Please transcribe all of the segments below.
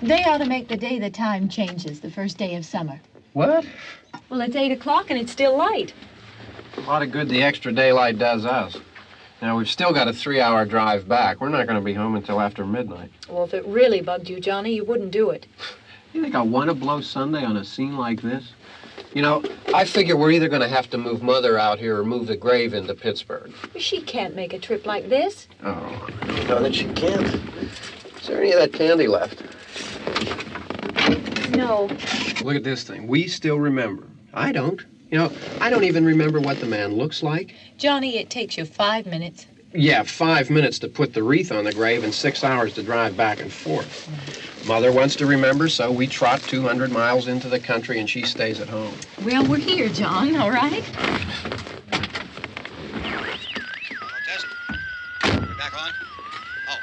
They ought to make the day the time changes, the first day of summer. What? Well, it's 8 o'clock and it's still light. A lot of good the extra daylight does us. Now, we've still got a 3-hour drive back. We're not going to be home until after midnight. Well, if it really bugged you, Johnny, you wouldn't do it. You think I want to blow Sunday on a scene like this? You know, I figure we're either going to have to move Mother out here or move the grave into Pittsburgh. She can't make a trip like this. Oh, I know that she can't. Is there any of that candy left? No. Look at this thing. We still remember. I don't. You know, I don't even remember what the man looks like. Johnny, it takes you 5 minutes. Yeah, 5 minutes to put the wreath on the grave and 6 hours to drive back and forth. Mother wants to remember, so we trot 200 miles into the country and she stays at home. Well, we're here, John, all right? Test. We're back on? Oh.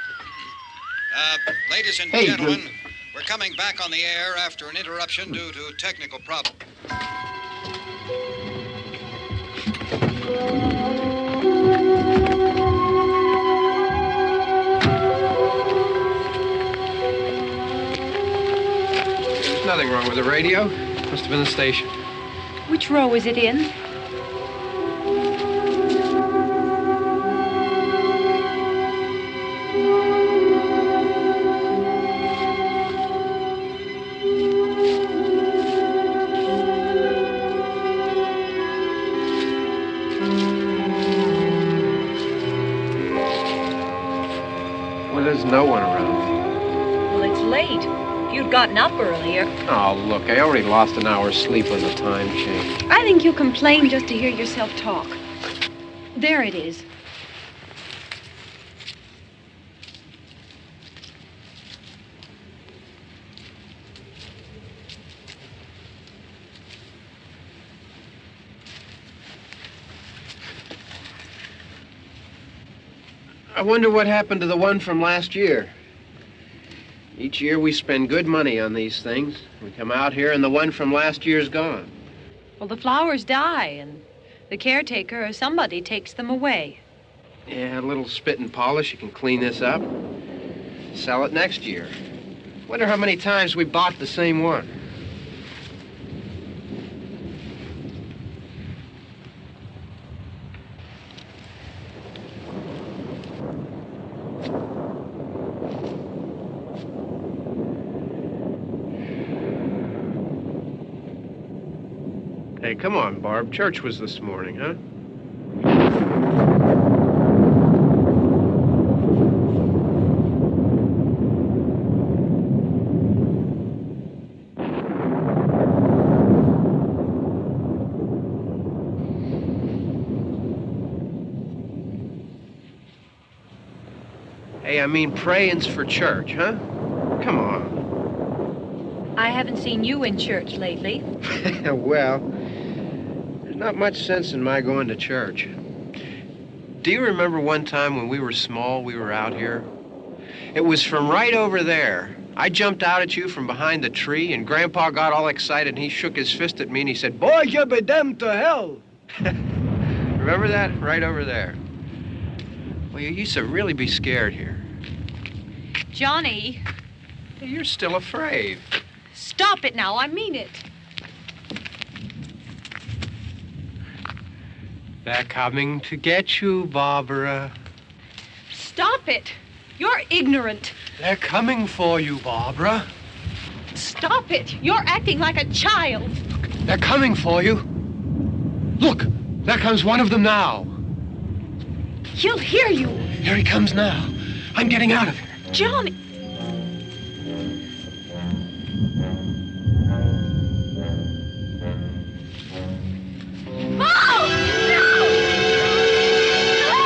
Ladies and gentlemen, we're coming back on the air after an interruption due to technical problem. There's nothing wrong with the radio. Must have been the station. Which row is it in? Well, there's no one around. Well, it's late. If you'd gotten up earlier. Oh, look, I already lost an hour's sleep when the time changed. I think you complain just to hear yourself talk. There it is. I wonder what happened to the one from last year. Each year we spend good money on these things. We come out here and the one from last year's gone. Well, the flowers die, and the caretaker or somebody takes them away. Yeah, a little spit and polish, you can clean this up. Sell it next year. Wonder how many times we bought the same one. Hey, come on, Barb. Church was this morning, huh? Hey, I mean, praying's for church, huh? Come on. I haven't seen you in church lately. Well, there's not much sense in my going to church. Do you remember one time when we were small, we were out here? It was from right over there. I jumped out at you from behind the tree, and Grandpa got all excited, and he shook his fist at me, and he said, "Boy, you be damned to hell." Remember that? Right over there. Well, you used to really be scared here. Johnny, You're still afraid. stop it now. I mean it. They're coming to get you, Barbara. Stop it. You're ignorant. They're coming for you, Barbara. Stop it. You're acting like a child. They're coming for you. Look, there comes one of them now. He'll hear you. Here he comes now. I'm getting out of here. Johnny. Oh! No! No!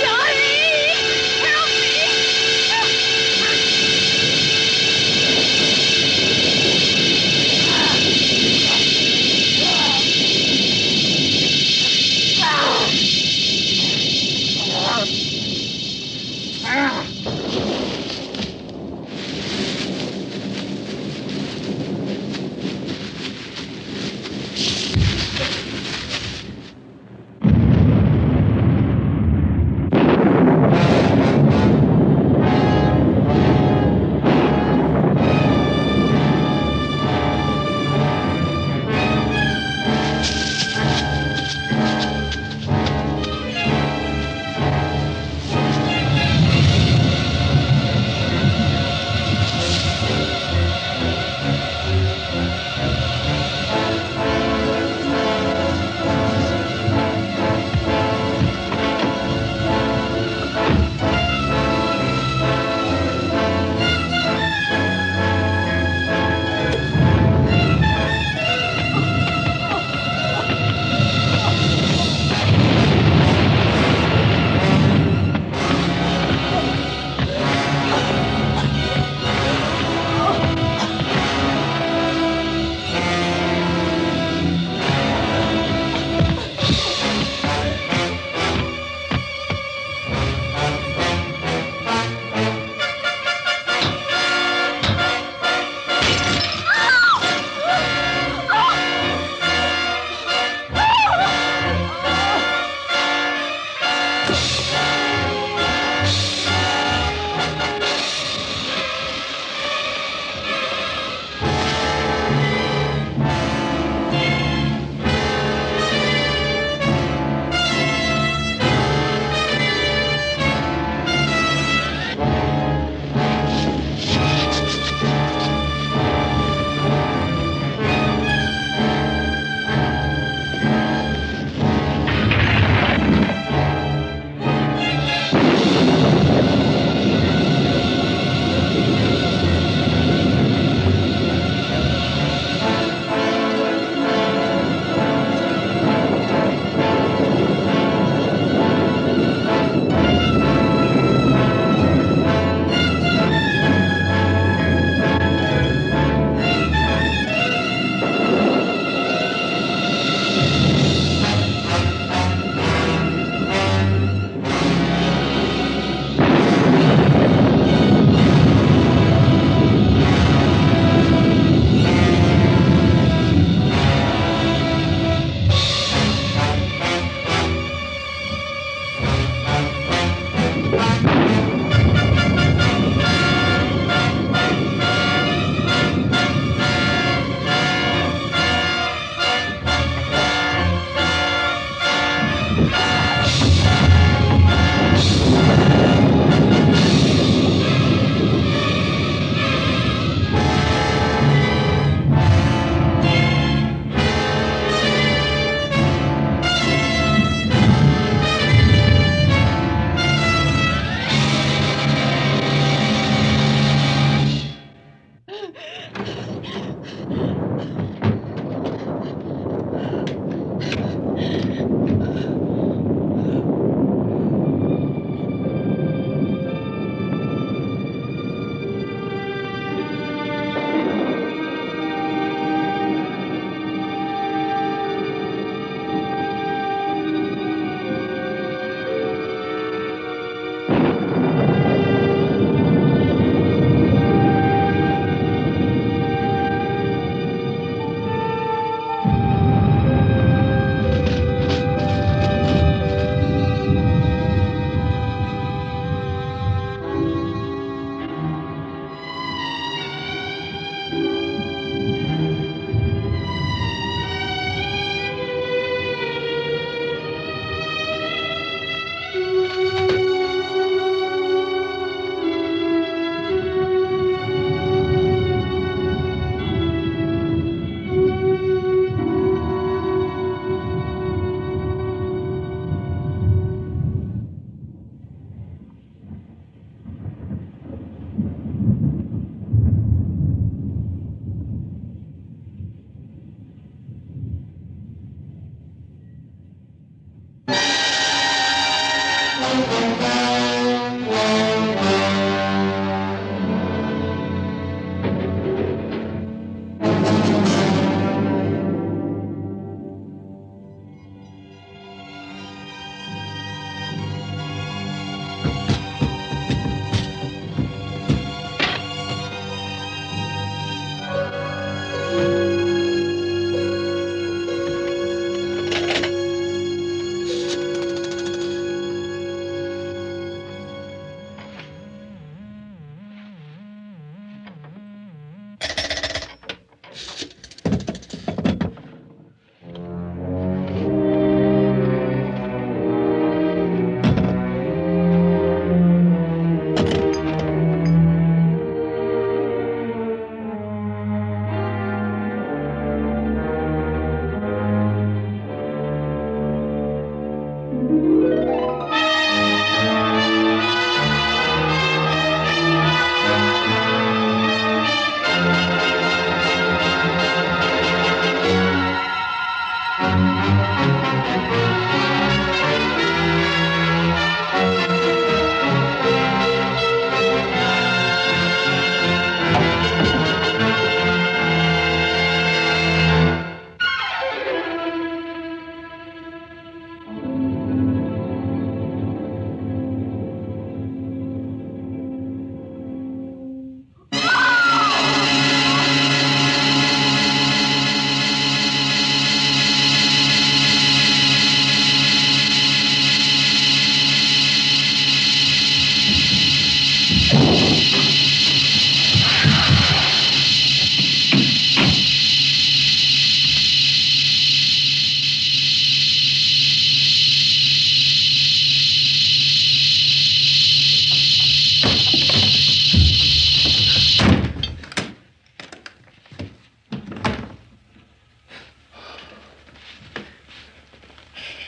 Johnny! Help me!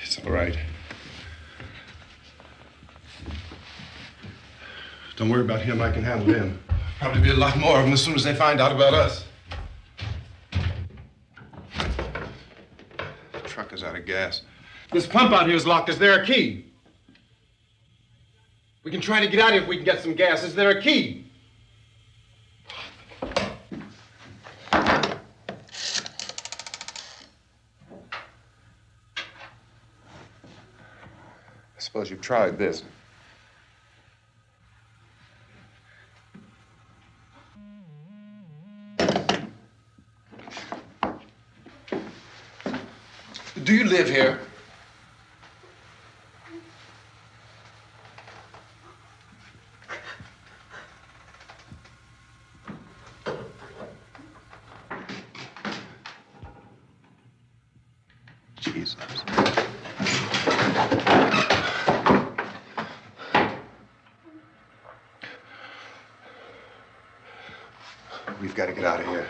It's all right. Don't worry about him. I can handle him. Probably be a lot more of them as soon as they find out about us. The truck is out of gas. This pump out here is locked. Is there a key? We can try to get out here if we can get some gas. Is there a key? I suppose you've tried this. Do you live here? Jesus. We've got to get out of here.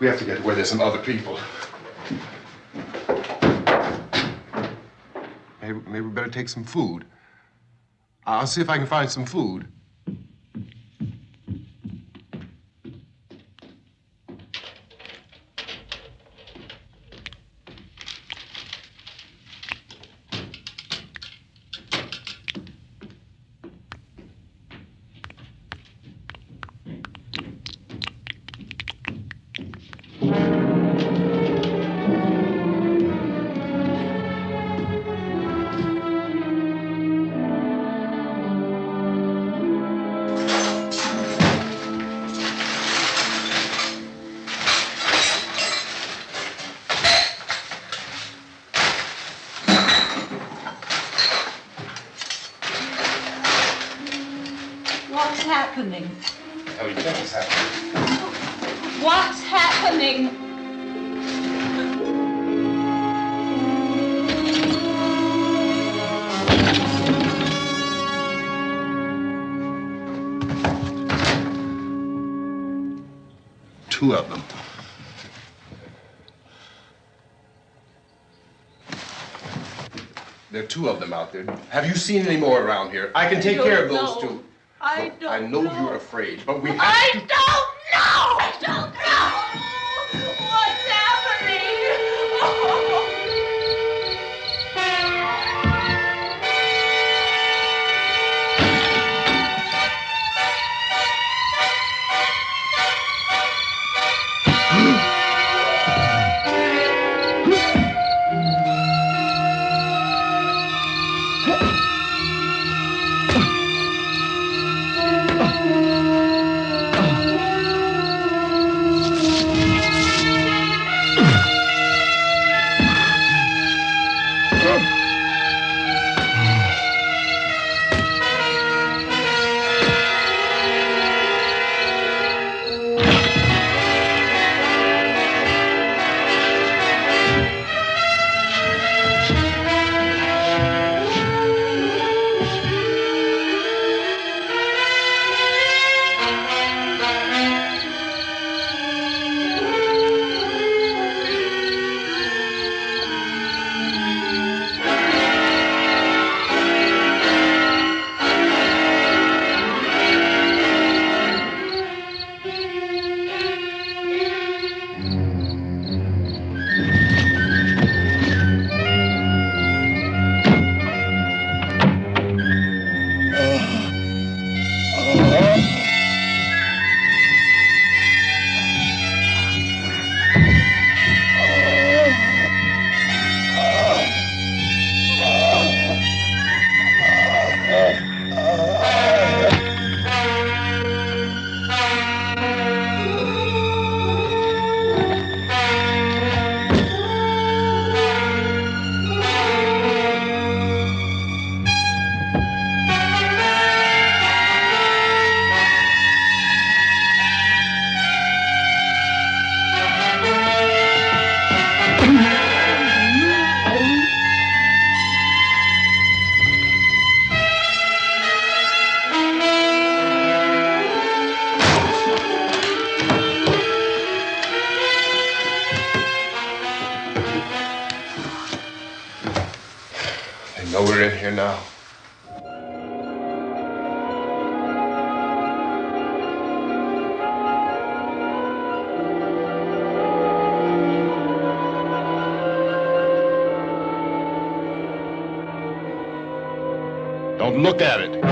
We have to get to where there's some other people. Maybe we better take some food. I'll see if I can find some food. What's happening? How do you think it's happening? What's happening? Two of them. There are two of them out there. Have you seen any more around here? I can take care of those two. I don't I know you're afraid, but we have I to... don't know! I don't know! What's happening? We're in here now. Don't look at it.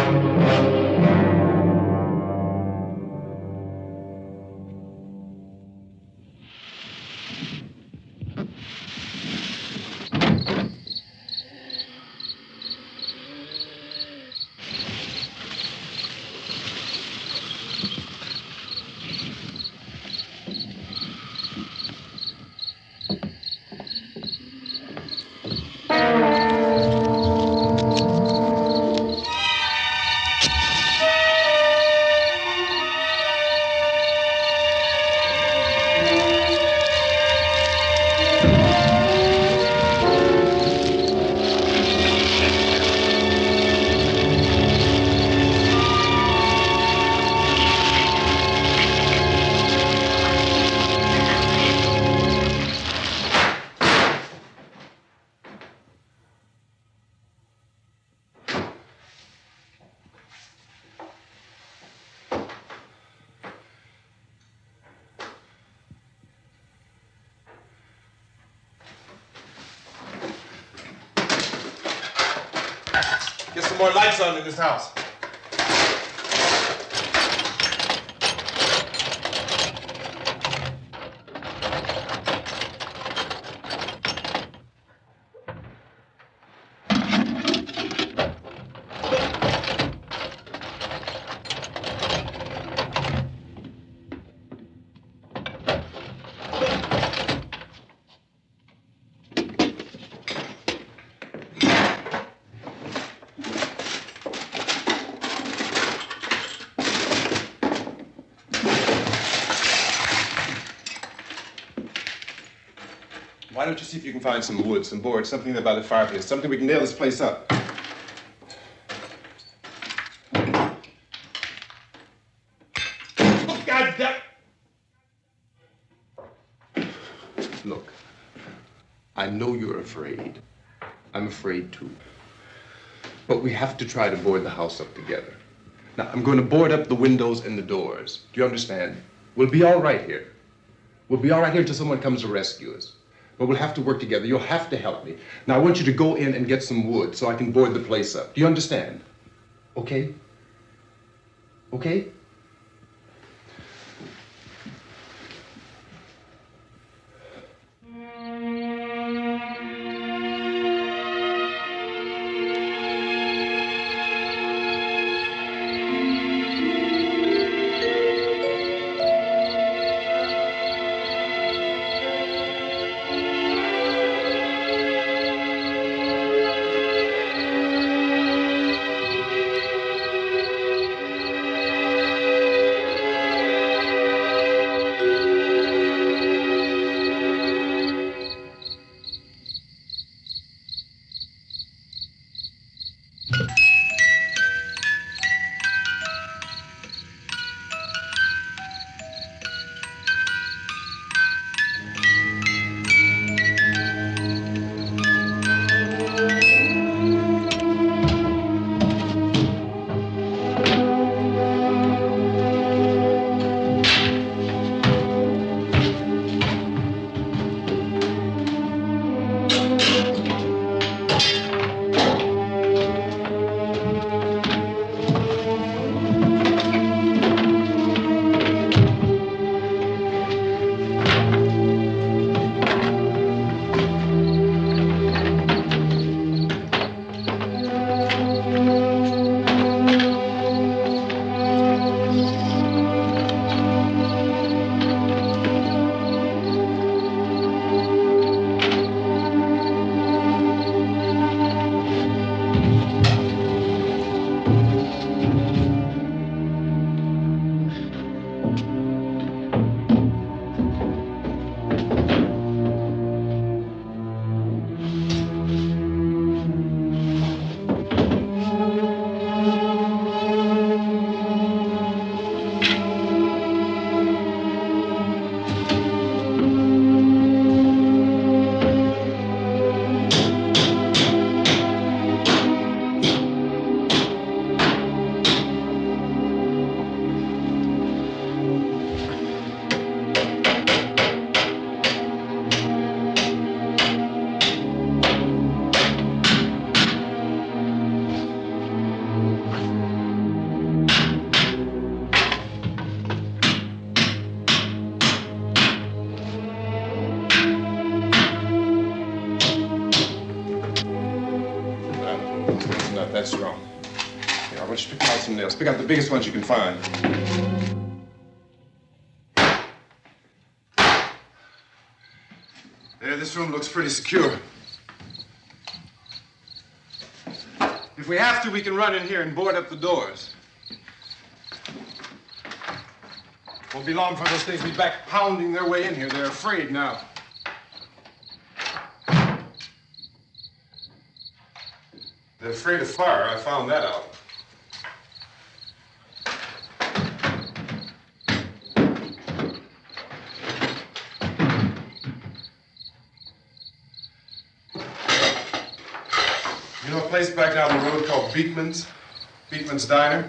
Get some more lights on in this house. Why don't you see if you can find some wood, some boards, something about the fireplace, something we can nail this place up. Oh, God damn! Look, I know you're afraid. I'm afraid too. But we have to try to board the house up together. Now, I'm going to board up the windows and the doors. Do you understand? We'll be all right here. We'll be all right here until someone comes to rescue us. But we'll have to work together. You'll have to help me. Now, I want you to go in and get some wood so I can board the place up. Do you understand? Okay? Okay? nails. Pick out the biggest ones you can find. There, this room looks pretty secure. If we have to, we can run in here and board up the doors. Won't be long before those things will be back pounding their way in here. They're afraid now. They're afraid of fire. I found that out. You know a place back down the road called Beekman's? Beekman's Diner?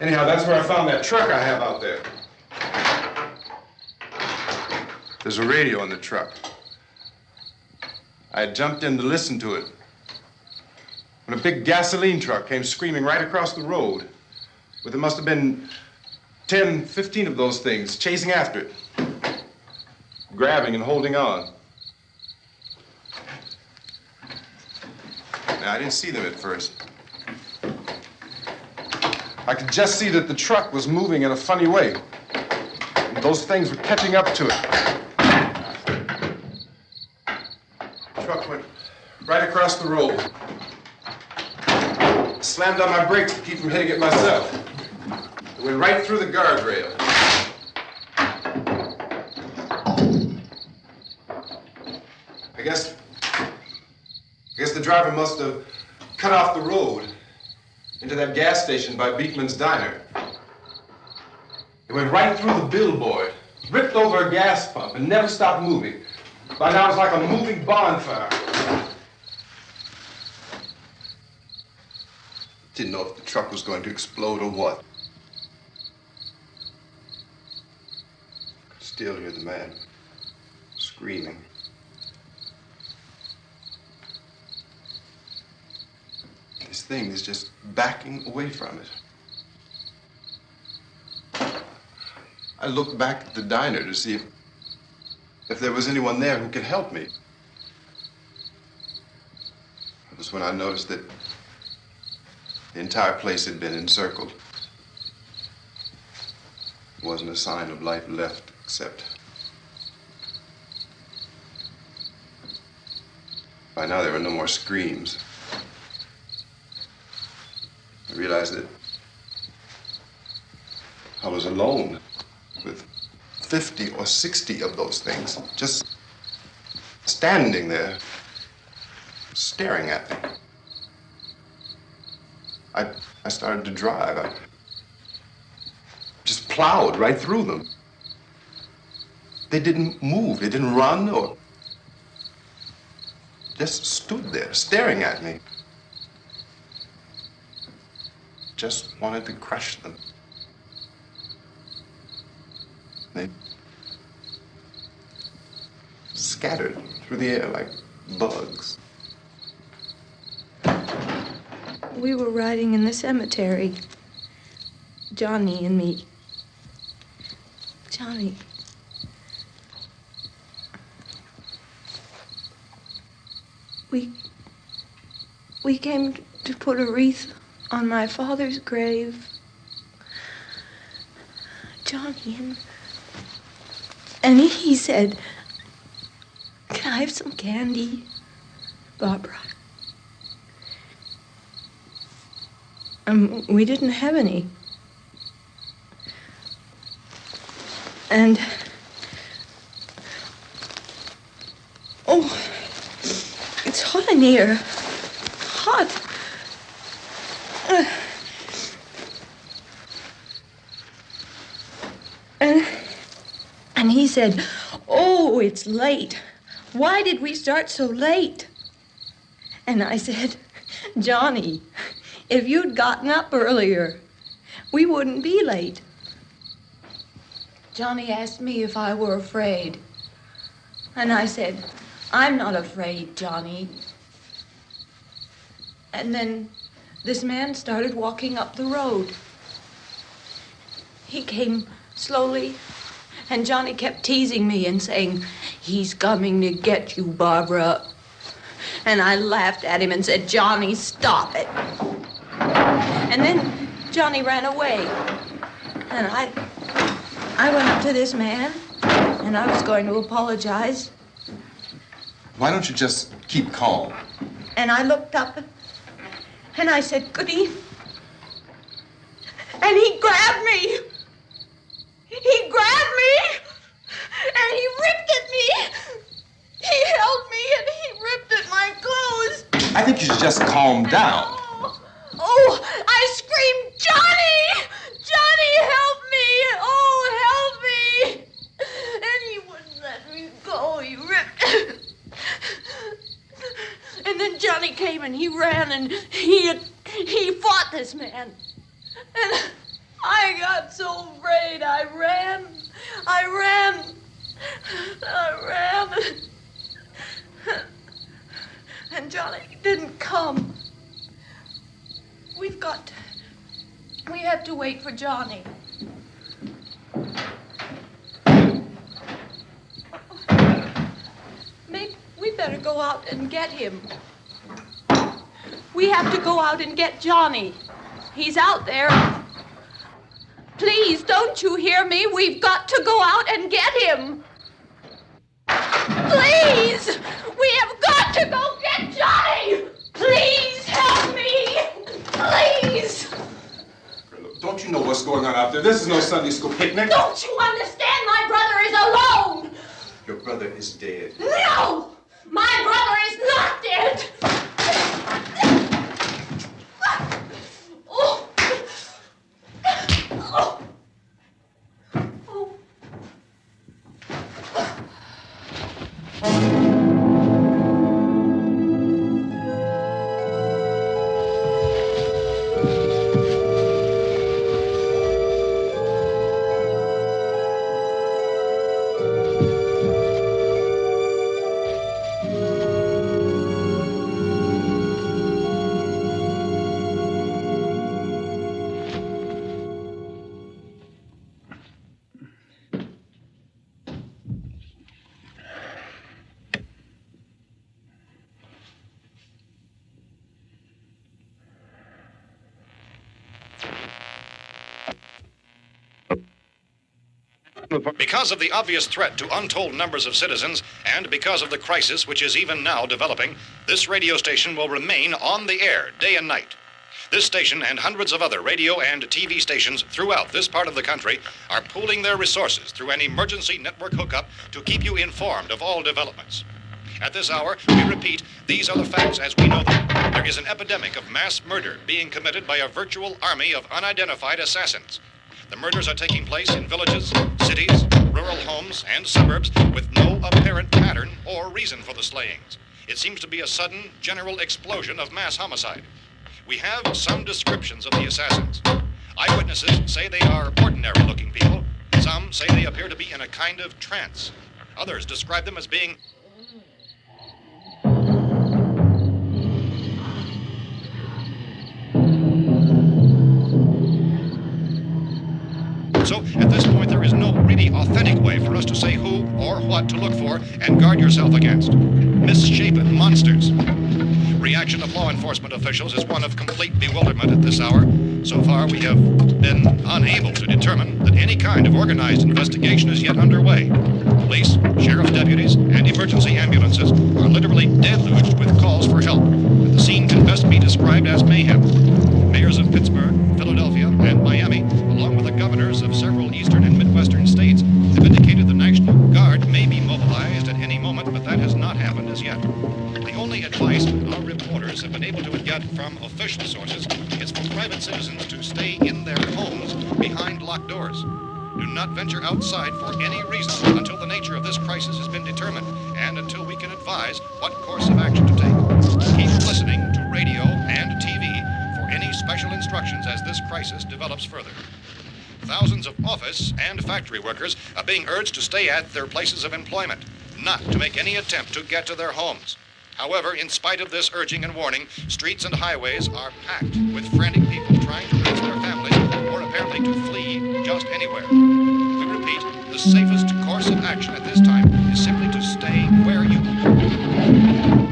Anyhow, that's where I found that truck I have out there. There's a radio in the truck. I had jumped in to listen to it when a big gasoline truck came screaming right across the road. But there must have been 10, 15 of those things chasing after it, grabbing and holding on. Now, I didn't see them at first. I could just see that the truck was moving in a funny way. And those things were catching up to it. The truck went right across the road. Slammed on my brakes to keep from hitting it myself. It went right through the guardrail. I guess the driver must have cut off the road into that gas station by Beekman's Diner. It went right through the billboard, ripped over a gas pump, and never stopped moving. By now, it's like a moving bonfire. Didn't know if the truck was going to explode or what. Could still hear the man screaming. This thing is just backing away from it. I looked back at the diner to see if there was anyone there who could help me. It was when I noticed that the entire place had been encircled. There wasn't a sign of life left except by now there were no more screams. I realized that I was alone with 50 or 60 of those things, just standing there, staring at me. I started to drive. I just plowed right through them. They didn't move, they didn't run or just stood there, staring at me. Just wanted to crush them. They scattered through the air like bugs. We were riding in the cemetery, Johnny and me. Johnny. We came to put a wreath on my father's grave. Johnny, and he said, "Can I have some candy, Barbara?" We didn't have any. And, oh, it's hot in here. Hot. And he said, "Oh, it's late. Why did we start so late?" And I said, "Johnny, if you'd gotten up earlier, we wouldn't be late." Johnny asked me if I were afraid. And I said, "I'm not afraid, Johnny." And then this man started walking up the road. He came slowly And Johnny kept teasing me and saying, "He's coming to get you, Barbara." And I laughed at him and said, "Johnny, stop it." And then Johnny ran away. And I went up to this man, and I was going to apologize. Why don't you just keep calm? And I looked up, and I said, "Goody." And he grabbed me. He grabbed me, and he ripped at me. He held me, and he ripped at my clothes. I think you should just calm down. Oh, I screamed, "Johnny! Johnny, help me! Oh, help me!" And he wouldn't let me go. He ripped. And then Johnny came and he ran and he fought this man. And I got so afraid. I ran. And Johnny didn't come. We have to wait for Johnny. Maybe we better go out and get him. We have to go out and get Johnny. He's out there. Please, don't you hear me? We've got to go out and get him. Please! We have got to go get Johnny! Please help me! Please! Don't you know what's going on out there? This is no Sunday school picnic. Don't you understand? My brother is alone! Your brother is dead. No! My brother is not dead! Oh. Oh. Oh. Because of the obvious threat to untold numbers of citizens, and because of the crisis which is even now developing, this radio station will remain on the air day and night. This station and hundreds of other radio and TV stations throughout this part of the country are pooling their resources through an emergency network hookup to keep you informed of all developments. At this hour, we repeat, these are the facts as we know them. There is an epidemic of mass murder being committed by a virtual army of unidentified assassins. The murders are taking place in villages, cities, rural homes, and suburbs with no apparent pattern or reason for the slayings. It seems to be a sudden, general explosion of mass homicide. We have some descriptions of the assassins. Eyewitnesses say they are ordinary-looking people. Some say they appear to be in a kind of trance. Others describe them as being So, at this point, there is no really authentic way for us to say who or what to look for and guard yourself against. Misshapen monsters. Reaction of law enforcement officials is one of complete bewilderment at this hour. So far, we have been unable to determine that any kind of organized investigation is yet underway. Police, sheriff's deputies, and emergency ambulances are literally deluged with calls for help. The scene can best be described as mayhem. Mayors of Pittsburgh, Philadelphia, and Miami, along with the governors of several eastern and midwestern states, have indicated the National Guard may be mobilized at any moment, but that has not happened as yet. The only advice our reporters have been able to get from official sources is for private citizens to stay in their homes behind locked doors. Do not venture outside for any reason until the nature of this crisis has been determined and until we can advise what course of action to take. Keep listening to radio and TV for any special instructions as this crisis develops further. Thousands of office and factory workers are being urged to stay at their places of employment, not to make any attempt to get to their homes. However, in spite of this urging and warning, streets and highways are packed with frantic people trying to reach their families or apparently to flee just anywhere. We repeat, the safest course of action at this time is simply to stay where you are.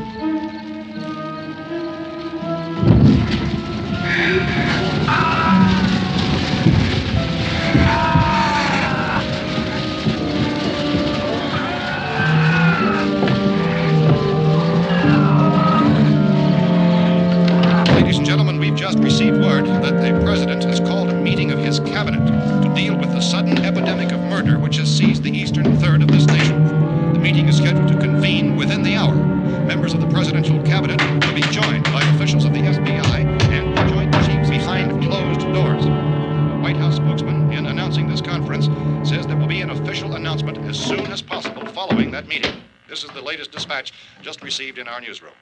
Ladies and gentlemen, we've just received word that the president has called a meeting of his cabinet to deal with the sudden epidemic of murder which has seized the eastern third of this nation. The meeting is scheduled to convene within the hour. Members of the presidential cabinet will be joined by officials of the FBI and the joint chiefs behind closed doors. The White House spokesman, in announcing this conference, says there will be an official announcement as soon as possible following that meeting. This is the latest dispatch just received in our newsroom.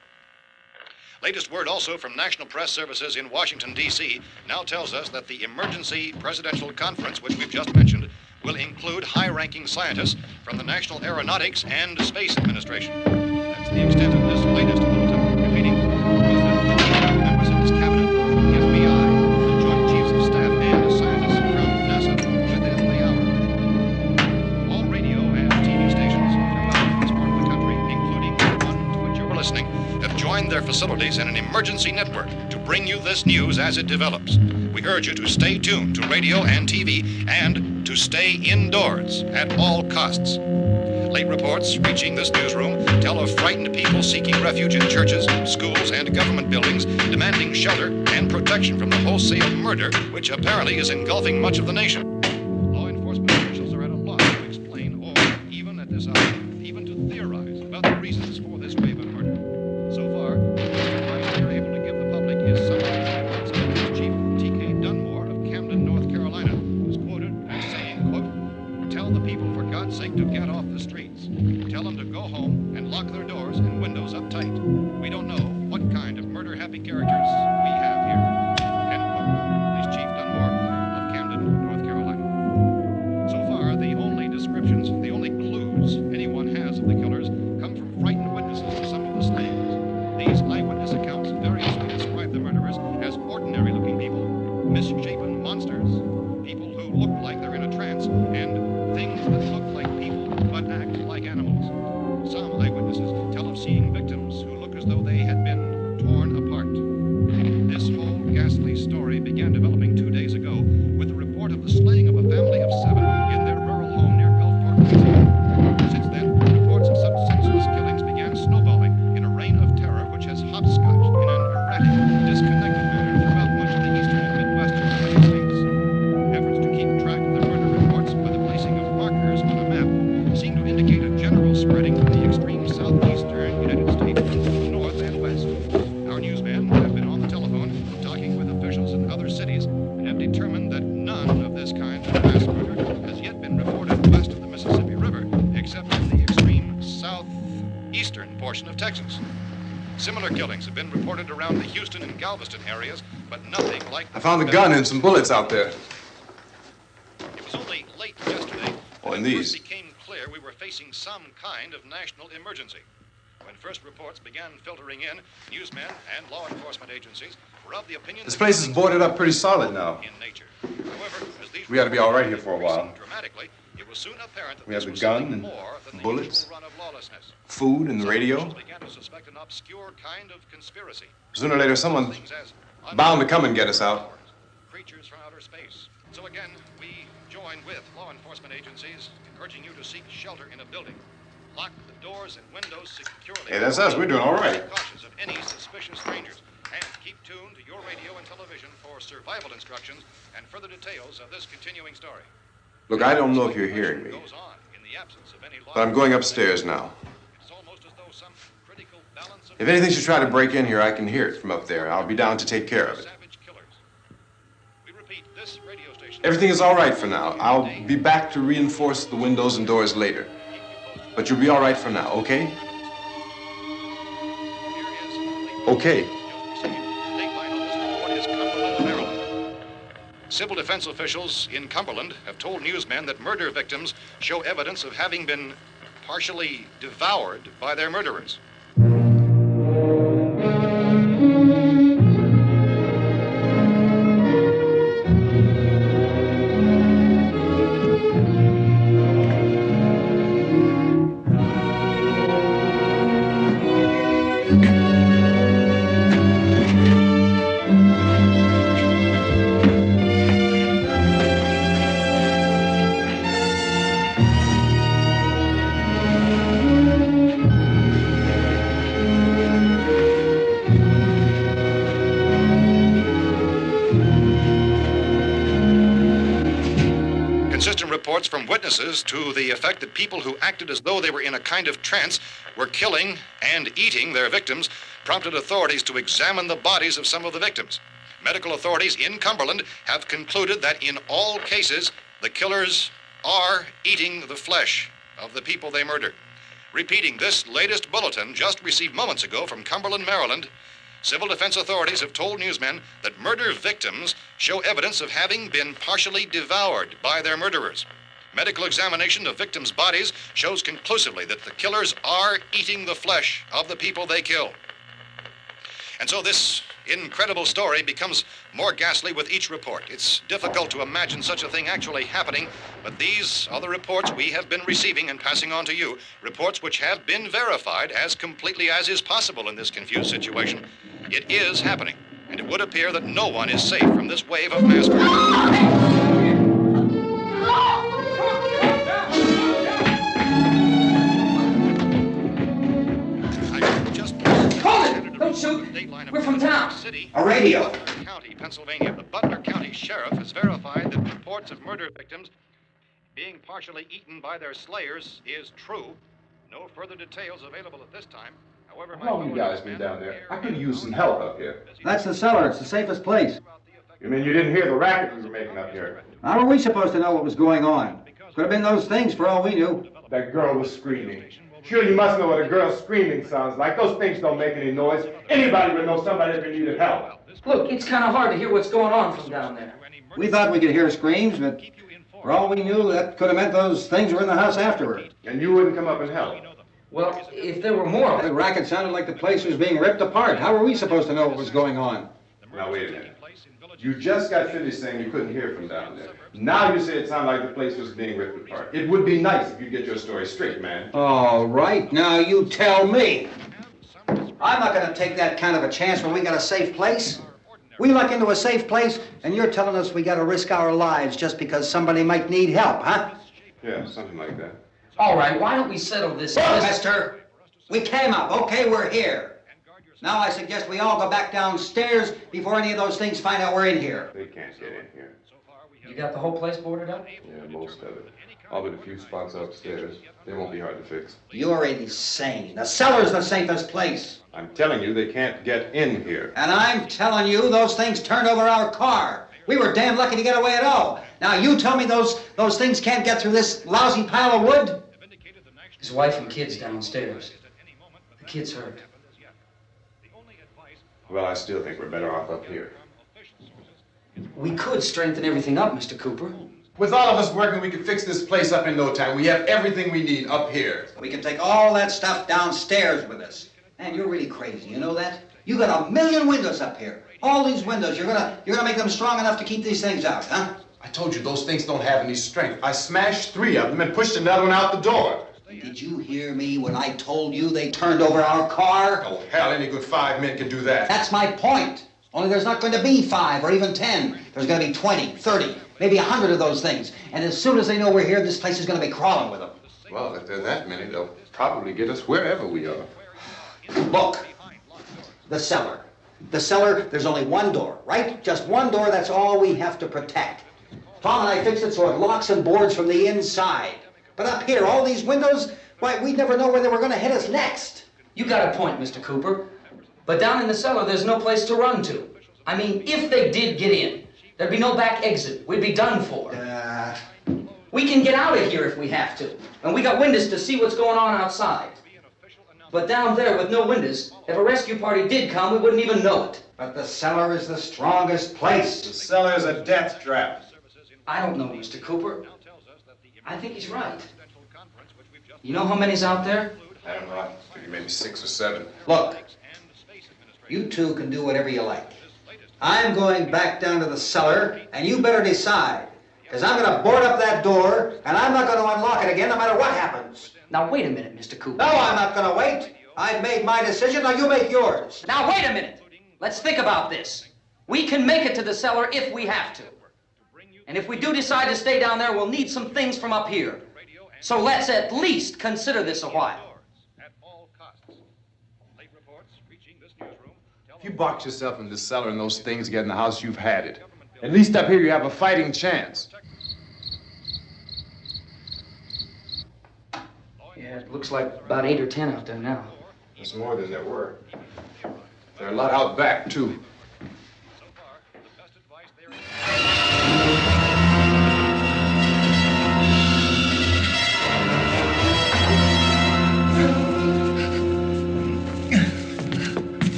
Latest word also from National Press Services in Washington, D.C. now tells us that the emergency presidential conference, which we've just mentioned, will include high-ranking scientists from the National Aeronautics and Space Administration. That's the extent of this latest bulletin. Repeating, the President, members of his cabinet, the FBI, the Joint Chiefs of Staff, and scientists from NASA within the hour. All radio and TV stations throughout this part of the country, including the one to which you're listening, have joined their facilities in an emergency network to bring you this news as it develops. We urge you to stay tuned to radio and TV and to stay indoors at all costs. Late reports reaching this newsroom tell of frightened people seeking refuge in churches, schools, and government buildings, demanding shelter and protection from the wholesale murder which apparently is engulfing much of the nation. Law enforcement officials are at a loss to explain or, even at this hour, even to theorize about the reasons for this wave of murder. So far, the advice we are able to give the public is summarized by Police Chief T.K. Dunmore of Camden, North Carolina, who's quoted as saying, quote, "Tell the people for God's sake to get off the streets. Tell them to go home and lock their doors and windows up tight. We don't know what kind of murder-happy characters we have here." End quote. Police Chief Dunmore of Camden, North Carolina. So far, the only descriptions, the only clues anyone has of the killers come from frightened witnesses to some of the slayings. These eyewitness accounts variously describe the murderers as ordinary-looking people, misshapen monsters, people who look like they're in a trance, and things that look like people but act like animals. Some eyewitnesses tell of seeing victims who look as though they had been torn apart. This whole ghastly story began developing 2 days ago with the report of the slaying of a family of 7 in their rural home near Gulfport, Louisiana. Since then, reports of such senseless killings began snowballing in a reign of terror which has hopscotched in an erratic, disconnected manner throughout much of the eastern and midwestern United States. Efforts to keep track of the murder reports by the placing of markers on a map seem to indicate a general spreading from the extreme southeastern United States to the north and west. Our newsmen have been on the telephone talking with officials in other cities and have determined that none of this kind of mass murder has yet been reported west of the Mississippi River, except in the extreme southeastern portion of Texas. Similar killings have been reported around the Houston and Galveston areas, but nothing like I found a gun and some bullets out there. It was only late yesterday Oh, that and it these. first became clear we were facing some kind of national emergency. When first reports began filtering in, newsmen and law enforcement agencies were of the opinion This that place is things boarded were up pretty solid now. in nature. However, as these We ought to be all right here for a while. reports dramatically, it was soon apparent that We have this the was gun something and more than the bullets, usual run of lawlessness. food and the Some radio. officials began to suspect an obscure kind of conspiracy. Sooner or later, someone's Things as bound to come and get us out. creatures from outer space. So again, we join with law enforcement agencies in urging you to seek shelter in a building. Lock the doors and windows securely. Hey, that's us. We're doing all right. Be cautious of any suspicious strangers. And keep tuned to your radio and television for survival instructions and further details of this continuing story. Look, I don't know if you're hearing me, Goes on in the absence of any law. but I'm going upstairs now. It's almost as though some critical balance of If anything should try to break in here, I can hear it from up there. I'll be down to take care of it. savage killers. We repeat, this radio station. Everything is all right for now. I'll be back to reinforce the windows and doors later. But you'll be all right for now, okay? Okay. Civil defense officials in Cumberland have told newsmen that murder victims show evidence of having been partially devoured by their murderers. Consistent reports from witnesses to the effect that people who acted as though they were in a kind of trance were killing and eating their victims prompted authorities to examine the bodies of some of the victims. Medical authorities in Cumberland have concluded that in all cases, the killers are eating the flesh of the people they murdered. Repeating this latest bulletin just received moments ago from Cumberland, Maryland, civil defense authorities have told newsmen that murder victims show evidence of having been partially devoured by their murderers. Medical examination of victims' bodies shows conclusively that the killers are eating the flesh of the people they kill. And so this incredible story becomes more ghastly with each report. It's difficult to imagine such a thing actually happening, but these are the reports we have been receiving and passing on to you, reports which have been verified as completely as is possible in this confused situation. It is happening, and it would appear that no one is safe from this wave of mass murder. Don't shoot. We're from town. A radio. County, Pennsylvania. The Butler County Sheriff has verified that reports of murder victims being partially eaten by their slayers is true. No further details available at this time. However, How long you guys been down there? I could use some help up here. That's the cellar. It's the safest place. You mean you didn't hear the racket we were making up here? How are we supposed to know what was going on? Could have been those things for all we knew. That girl was screaming. Sure, you must know what a girl screaming sounds like. Those things don't make any noise. Anybody would know somebody ever needed help. Look, it's kind of hard to hear what's going on from down there. We thought we could hear screams, but for all we knew, that could have meant those things were in the house afterward. And you wouldn't come up and help? Well, if there were more... The racket sounded like the place was being ripped apart. How were we supposed to know what was going on? Now, wait a minute. You just got finished saying you couldn't hear from down there. Now you say it sounded like the place was being ripped apart. It would be nice if you'd get your story straight, man. All right, now you tell me. I'm not going to take that kind of a chance when we got a safe place. We luck into a safe place, and you're telling us we got to risk our lives just because somebody might need help, huh? Yeah, something like that. All right, why don't we settle this... Look, mister, we came up. Okay, we're here. Now I suggest we all go back downstairs before any of those things find out we're in here. They can't get in here. You got the whole place boarded up? Yeah, most of it. All but a few spots upstairs. They won't be hard to fix. You're insane. The cellar's the safest place. I'm telling you, they can't get in here. And I'm telling you, those things turned over our car. We were damn lucky to get away at all. Now you tell me those things can't get through this lousy pile of wood? His wife and kids downstairs. The kid's hurt. Well, I still think we're better off up here. We could strengthen everything up, Mr. Cooper. With all of us working, we could fix this place up in no time. We have everything we need up here. We can take all that stuff downstairs with us. Man, you're really crazy, you know that? You got 1,000,000 windows up here. All these windows, you're gonna make them strong enough to keep these things out, huh? I told you, those things don't have any strength. I smashed 3 of them and pushed another one out the door. Did you hear me when I told you they turned over our car? Oh, hell, any good 5 men can do that. That's my point. Only there's not going to be 5 or even 10. There's going to be 20, 30, maybe 100 of those things. And as soon as they know we're here, this place is going to be crawling with them. Well, if there are that many, they'll probably get us wherever we are. Look, the cellar. The cellar, there's only one door, right? Just one door, that's all we have to protect. Tom and I fixed it so it locks and boards from the inside. But up here, all these windows, why, we'd never know where they were going to hit us next. You got a point, Mr. Cooper. But down in the cellar, there's no place to run to. I mean, if they did get in, there'd be no back exit. We'd be done for. We can get out of here if we have to. And we got windows to see what's going on outside. But down there with no windows, if a rescue party did come, we wouldn't even know it. But the cellar is the strongest place. The cellar's a death trap. I don't know, Mr. Cooper. I think he's right. You know how many's out there? I don't know. I figure maybe 6 or 7. Look, you two can do whatever you like. I'm going back down to the cellar, and you better decide. Because I'm going to board up that door, and I'm not going to unlock it again no matter what happens. Now, wait a minute, Mr. Cooper. No, I'm not going to wait. I made my decision, now you make yours. Now, wait a minute. Let's think about this. We can make it to the cellar if we have to. And if we do decide to stay down there, we'll need some things from up here. So let's at least consider this a while. If you box yourself in the cellar and those things get in the house, you've had it. At least up here you have a fighting chance. Yeah, it looks like about 8 or 10 out there now. There's more than there were. There are a lot out back, too.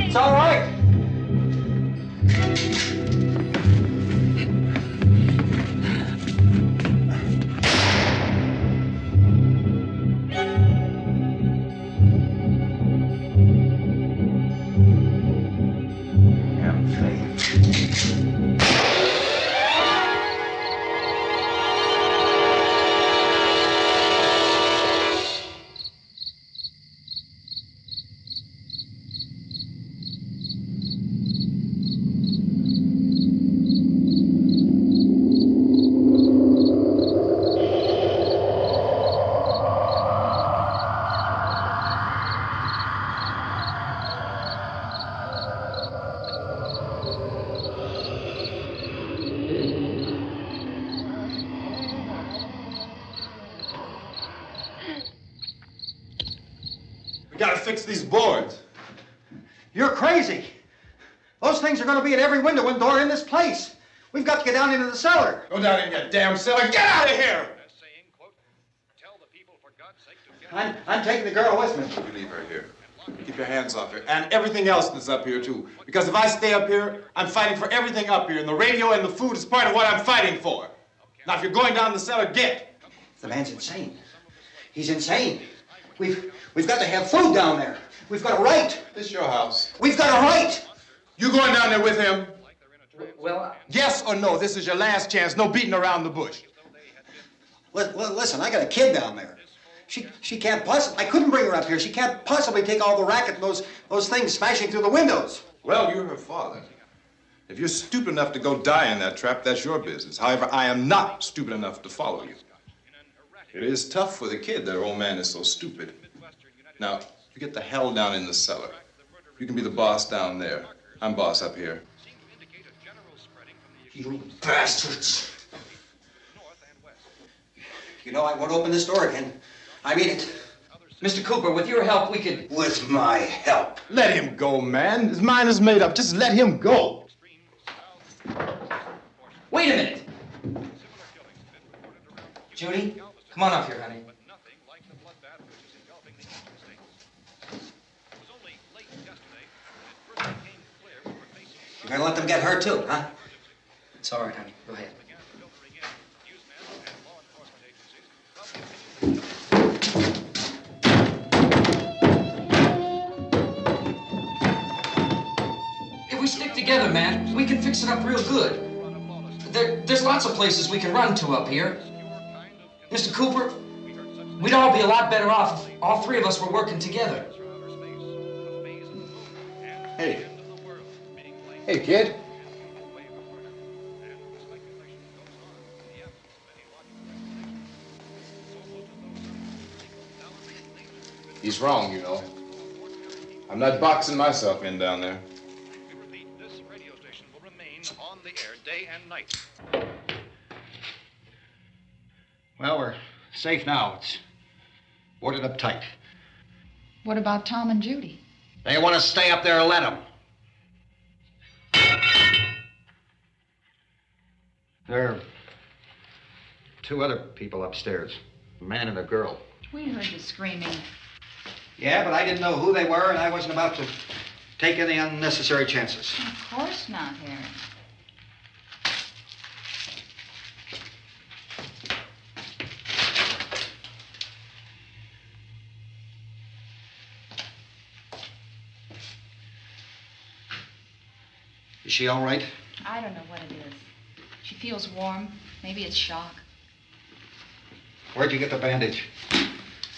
It's all right. We gotta fix these boards. You're crazy. Those things are going to be at every window and door in this place. We've got to get down into the cellar. Go down in your damn cellar. Get out of here! I'm taking the girl with me. You leave her here. Keep your hands off her. And everything else that's up here, too. Because if I stay up here, I'm fighting for everything up here. And the radio and the food is part of what I'm fighting for. Now, if you're going down the cellar, get. The man's insane. He's insane. We've got to have food down there. We've got a right. This is your house. We've got a right. You going down there with him? Well, Yes or no? This is your last chance. No beating around the bush. Listen, I got a kid down there. She can't possibly, I couldn't bring her up here. She can't possibly take all the racket and those things smashing through the windows. Well, you're her father. If you're stupid enough to go die in that trap, that's your business. However, I am not stupid enough to follow you. It is tough for the kid that her old man is so stupid. Now, you get the hell down in the cellar. You can be the boss down there. I'm boss up here. You bastards. You know, I won't open this door again. I mean it. Mr. Cooper, with your help, we could... With my help. Let him go, man. His mind is made up. Just let him go. Wait a minute. Judy, come on up here, honey. You're gonna let them get hurt too, huh? It's all right, honey. Go ahead. If we stick together, man, we can fix it up real good. There's lots of places we can run to up here. Mr. Cooper, we'd all be a lot better off if all three of us were working together. Hey. Hey, kid. He's wrong, you know. I'm not boxing myself in down there. We repeat, this radio station will remain on the air day and night. Well, we're safe now. It's boarded up tight. What about Tom and Judy? They want to stay up there, let them. There are two other people upstairs, a man and a girl. We heard the screaming. Yeah, but I didn't know who they were, and I wasn't about to take any unnecessary chances. Of course not, Harry. Is she all right? I don't know what it is. She feels warm. Maybe it's shock. Where'd you get the bandage?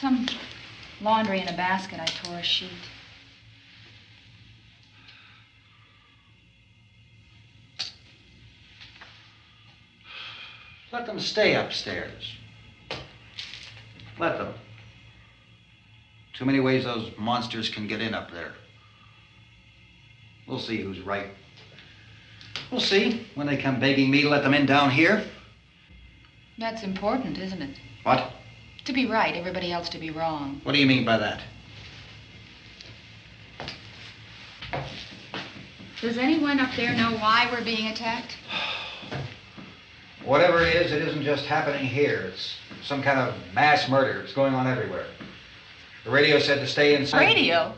Some laundry in a basket. I tore a sheet. Let them stay upstairs. Let them. Too many ways those monsters can get in up there. We'll see who's right. We'll see when they come begging me to let them in down here. That's important, isn't it? What? To be right, everybody else to be wrong. What do you mean by that? Does anyone up there know why we're being attacked? Whatever it isn't just happening here. It's some kind of mass murder. It's going on everywhere. The radio said to stay inside. Radio?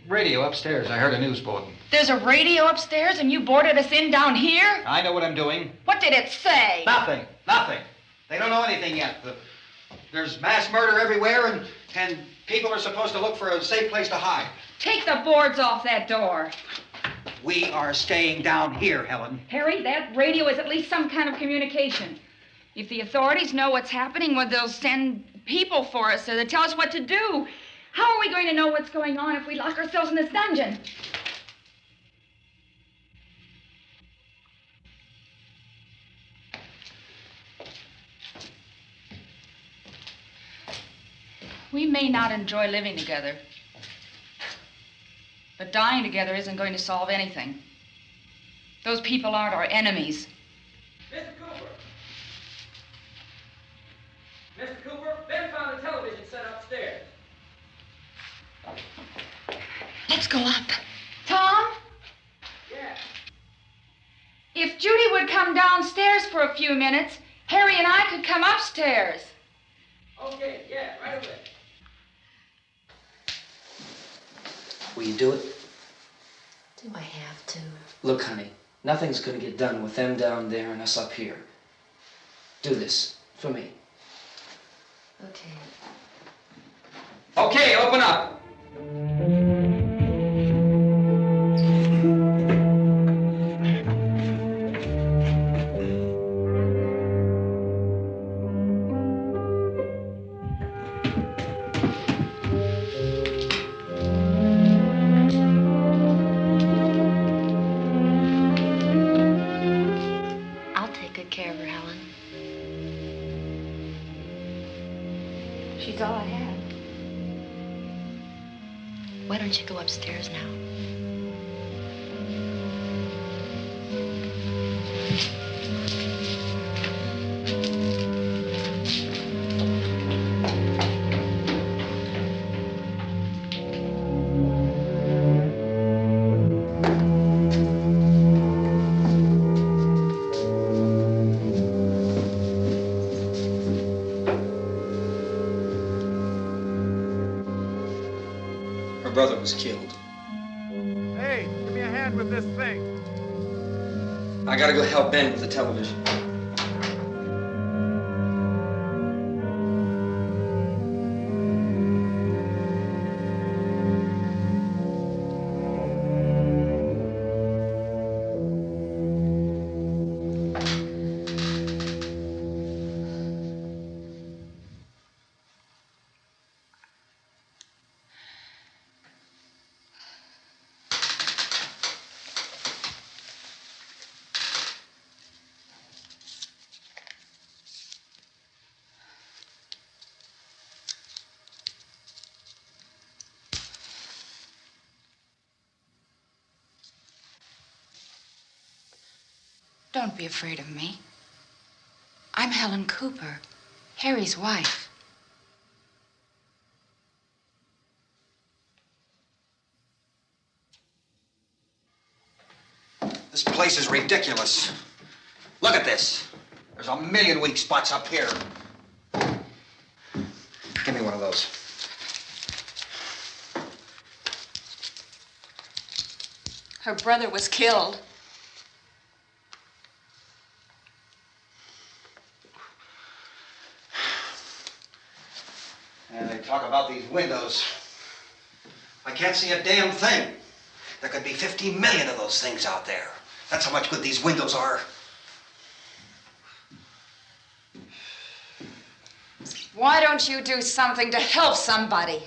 Radio upstairs. I heard a news bulletin. There's a radio upstairs and you boarded us in down here? I know what I'm doing. What did it say? Nothing. Nothing. They don't know anything yet. There's mass murder everywhere, and people are supposed to look for a safe place to hide. Take the boards off that door. We are staying down here, Helen. Harry, that radio is at least some kind of communication. If the authorities know what's happening, well, they'll send people for us to tell us what to do. How are we going to know what's going on if we lock ourselves in this dungeon? We may not enjoy living together, but dying together isn't going to solve anything. Those people aren't our enemies. Mr. Cooper! Mr. Cooper, Ben found a television set upstairs. Let's go up. Tom? Yeah. If Judy would come downstairs for a few minutes, Harry and I could come upstairs. Okay, yeah, right away. Will you do it? Do I have to? Look, honey, nothing's gonna get done with them down there and us up here. Do this for me. Okay. Okay, open up. I'll take good care of her, Helen. She's all I have. Why don't you go upstairs now? Her brother was killed. Hey, give me a hand with this thing. I gotta go help Ben with the television. Don't be afraid of me. I'm Helen Cooper, Harry's wife. This place is ridiculous. Look at this. There's a million weak spots up here. of those. Her brother was killed. And they talk about these windows. I can't see a damn thing. There could be 50 million of those things out there. That's how much good these windows are. Why don't you do something to help somebody?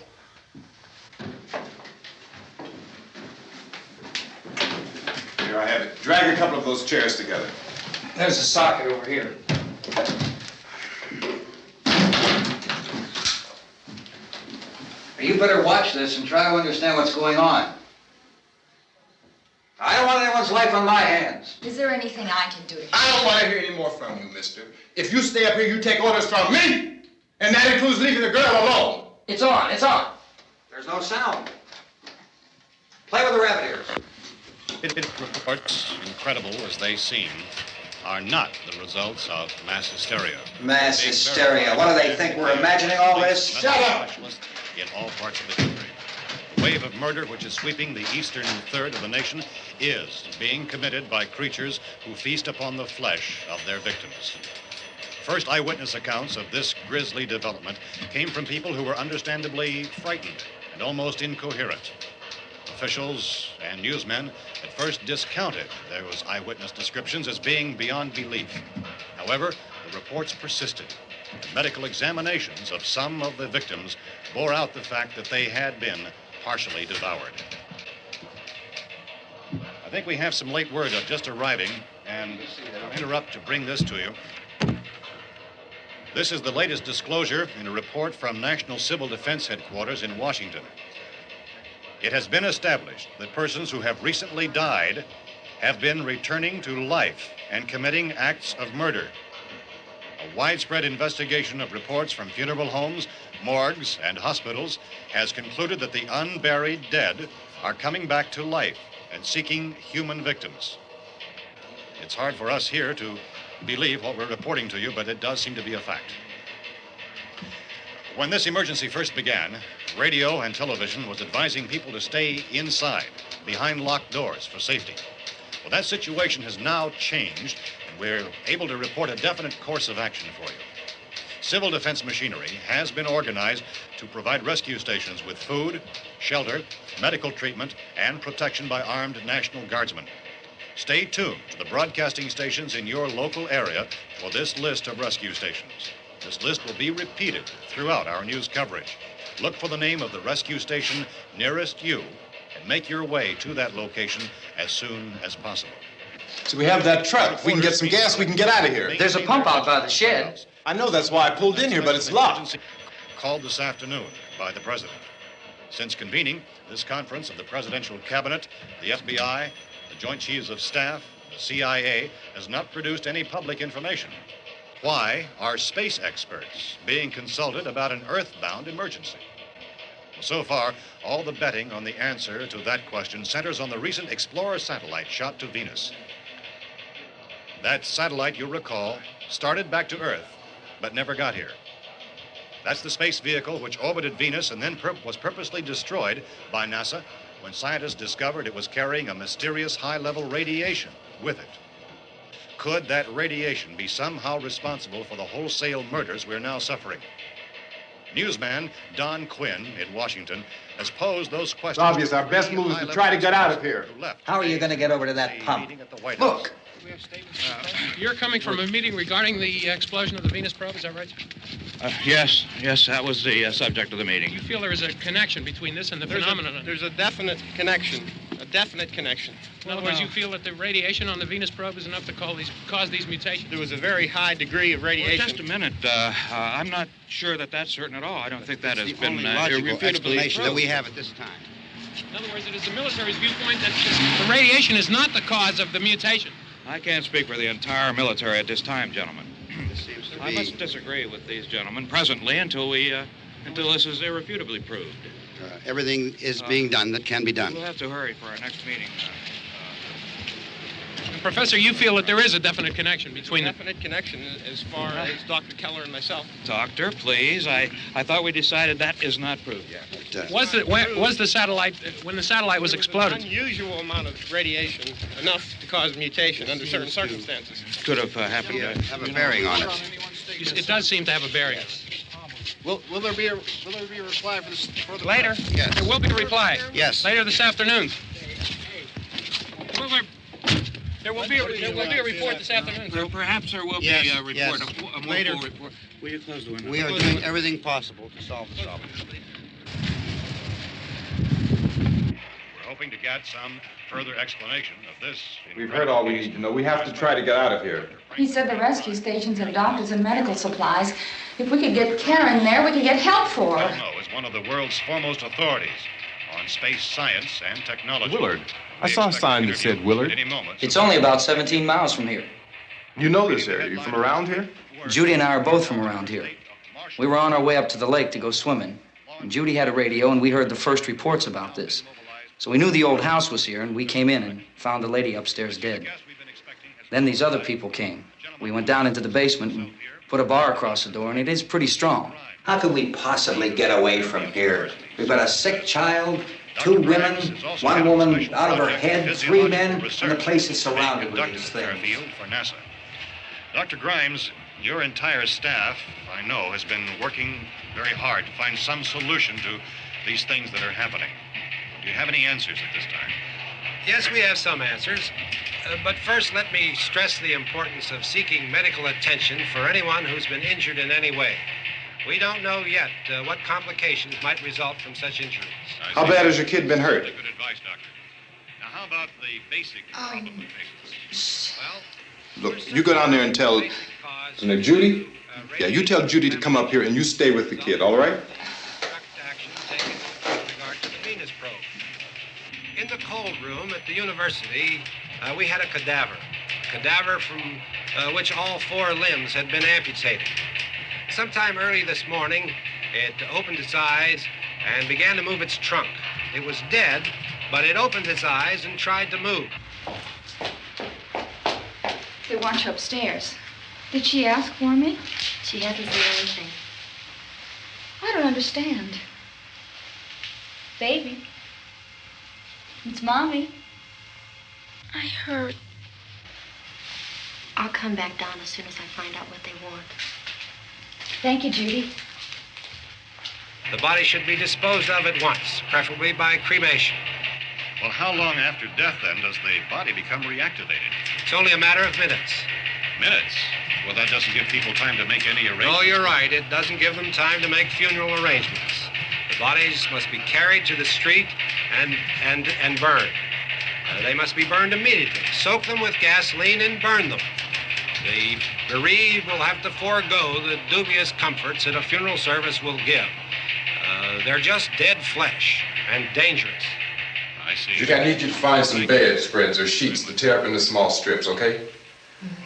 Here I have it. Drag a couple of those chairs together. There's a socket over here. You better watch this and try to understand what's going on. I don't want anyone's life on my hands. Is there anything I can do to help? I don't want to hear any more from you, mister. If you stay up here, you take orders from me. And that includes leaving the girl alone. It's on, it's on. There's no sound. Play with the rabbit ears. Reports, incredible as they seem, are not the results of mass hysteria. Mass hysteria. What do they think? We're imagining all this? Shut up! In all parts of the country. The wave of murder which is sweeping the eastern third of the nation is being committed by creatures who feast upon the flesh of their victims. First eyewitness accounts of this grisly development came from people who were understandably frightened and almost incoherent. Officials and newsmen at first discounted those eyewitness descriptions as being beyond belief. However, the reports persisted. And medical examinations of some of the victims bore out the fact that they had been partially devoured. I think we have some late word just arriving, and I'll interrupt to bring this to you. This is the latest disclosure in a report from National Civil Defense Headquarters in Washington. It has been established that persons who have recently died have been returning to life and committing acts of murder. A widespread investigation of reports from funeral homes, morgues, and hospitals has concluded that the unburied dead are coming back to life and seeking human victims. It's hard for us here to believe what we're reporting to you, but it does seem to be a fact. When this emergency first began, radio and television was advising people to stay inside, behind locked doors for safety. Well, that situation has now changed, and we're able to report a definite course of action for you. Civil defense machinery has been organized to provide rescue stations with food, shelter, medical treatment, and protection by armed National Guardsmen. Stay tuned to the broadcasting stations in your local area for this list of rescue stations. This list will be repeated throughout our news coverage. Look for the name of the rescue station nearest you and make your way to that location as soon as possible. So we have that truck. If we can get some gas, we can get out of here. There's a pump out by the shed. I know, that's why I pulled in here, but it's locked. Called this afternoon by the president. Since convening this conference of the presidential cabinet, the FBI, the Joint Chiefs of Staff, the CIA has not produced any public information. Why are space experts being consulted about an earthbound emergency? So far, all the betting on the answer to that question centers on the recent Explorer satellite shot to Venus. That satellite, you'll recall, started back to Earth, but never got here. That's the space vehicle which orbited Venus and then was purposely destroyed by NASA when scientists discovered it was carrying a mysterious high-level radiation with it. Could that radiation be somehow responsible for the wholesale murders we're now suffering? Newsman Don Quinn in Washington has posed those questions. It's obvious our best move is to try to get out of here. How are you going to get over to that pump? Look. You're coming from a meeting regarding the explosion of the Venus probe, is that right? Yes, that was the subject of the meeting. You feel there is a connection between this and the phenomenon? There's a definite connection. In other words, you feel that the radiation on the Venus probe is enough to cause these mutations? There was a very high degree of radiation. Well, just a minute. I'm not sure that that's certain at all. I don't think that has been only logical irrefutably explanation proved. that we have at this time. In other words, it is the military's viewpoint that the radiation is not the cause of the mutation. I can't speak for the entire military at this time, gentlemen. This seems to I be... must disagree with these gentlemen presently until this is irrefutably proved. everything is being done that can be done. We'll have to hurry for our next meeting. Professor, you feel that there is a definite connection between the... Definite connection as far as Dr. Keller and myself. Doctor, please. I thought we decided that is not proved yet. Was the satellite, when the satellite was exploded? Unusual amount of radiation, enough to cause mutation under certain circumstances. Could have happened. Have a bearing on it. It does seem to have a bearing. Will there be a reply for this further? Later? Yes. There will be a reply. Yes. Later this afternoon. There will be a report this afternoon. Perhaps there will be a report. Yes. A Later. full report. Will you close the window? We are doing everything possible to solve the problem. We're hoping to get some further explanation of this. We've heard all we need to know. We have to try to get out of here. He said the rescue stations have doctors and medical supplies. If we could get Karen there, we could get help for her. Romero is one of the world's foremost authorities on space science and technology. Willard. I saw a sign that said Willard. It's only about 17 miles from here. You know this area. You from around here? Judy and I are both from around here. We were on our way up to the lake to go swimming. And Judy had a radio, and we heard the first reports about this. So we knew the old house was here, and we came in and found the lady upstairs dead. Then these other people came. We went down into the basement and put a bar across the door, and it is pretty strong. How could we possibly get away from here? We've got a sick child, 2 women, 1 woman out of her head, 3 men, and the place is surrounded with these things. For NASA. Dr. Grimes, your entire staff, I know, has been working very hard to find some solution to these things that are happening. Do you have any answers at this time? Yes, we have some answers. But first, let me stress the importance of seeking medical attention for anyone who's been injured in any way. We don't know yet what complications might result from such injuries. How bad has your kid been hurt? Good advice, Doctor. Now, how about the basic problem patients? Well, Look, you go down there and tell... Now, Judy? Yeah, you tell Judy to come up here and you stay with the kid, all right? In the cold room at the university, we had a cadaver from which all 4 limbs had been amputated. Sometime early this morning, it opened its eyes and began to move its trunk. It was dead, but it opened its eyes and tried to move. They want you upstairs. Did she ask for me? She hasn't said anything. I don't understand. Baby. It's Mommy. I heard. I'll come back down as soon as I find out what they want. Thank you, Judy. The body should be disposed of at once, preferably by cremation. Well, how long after death, then, does the body become reactivated? It's only a matter of minutes. Minutes? Well, that doesn't give people time to make any arrangements. No, you're right. It doesn't give them time to make funeral arrangements. The bodies must be carried to the street and burned. They must be burned immediately. Soak them with gasoline and burn them. The bereaved will have to forego the dubious comforts that a funeral service will give. They're just dead flesh and dangerous. I see. Judy, I need you to find some bedspreads or sheets to tear up into small strips, okay?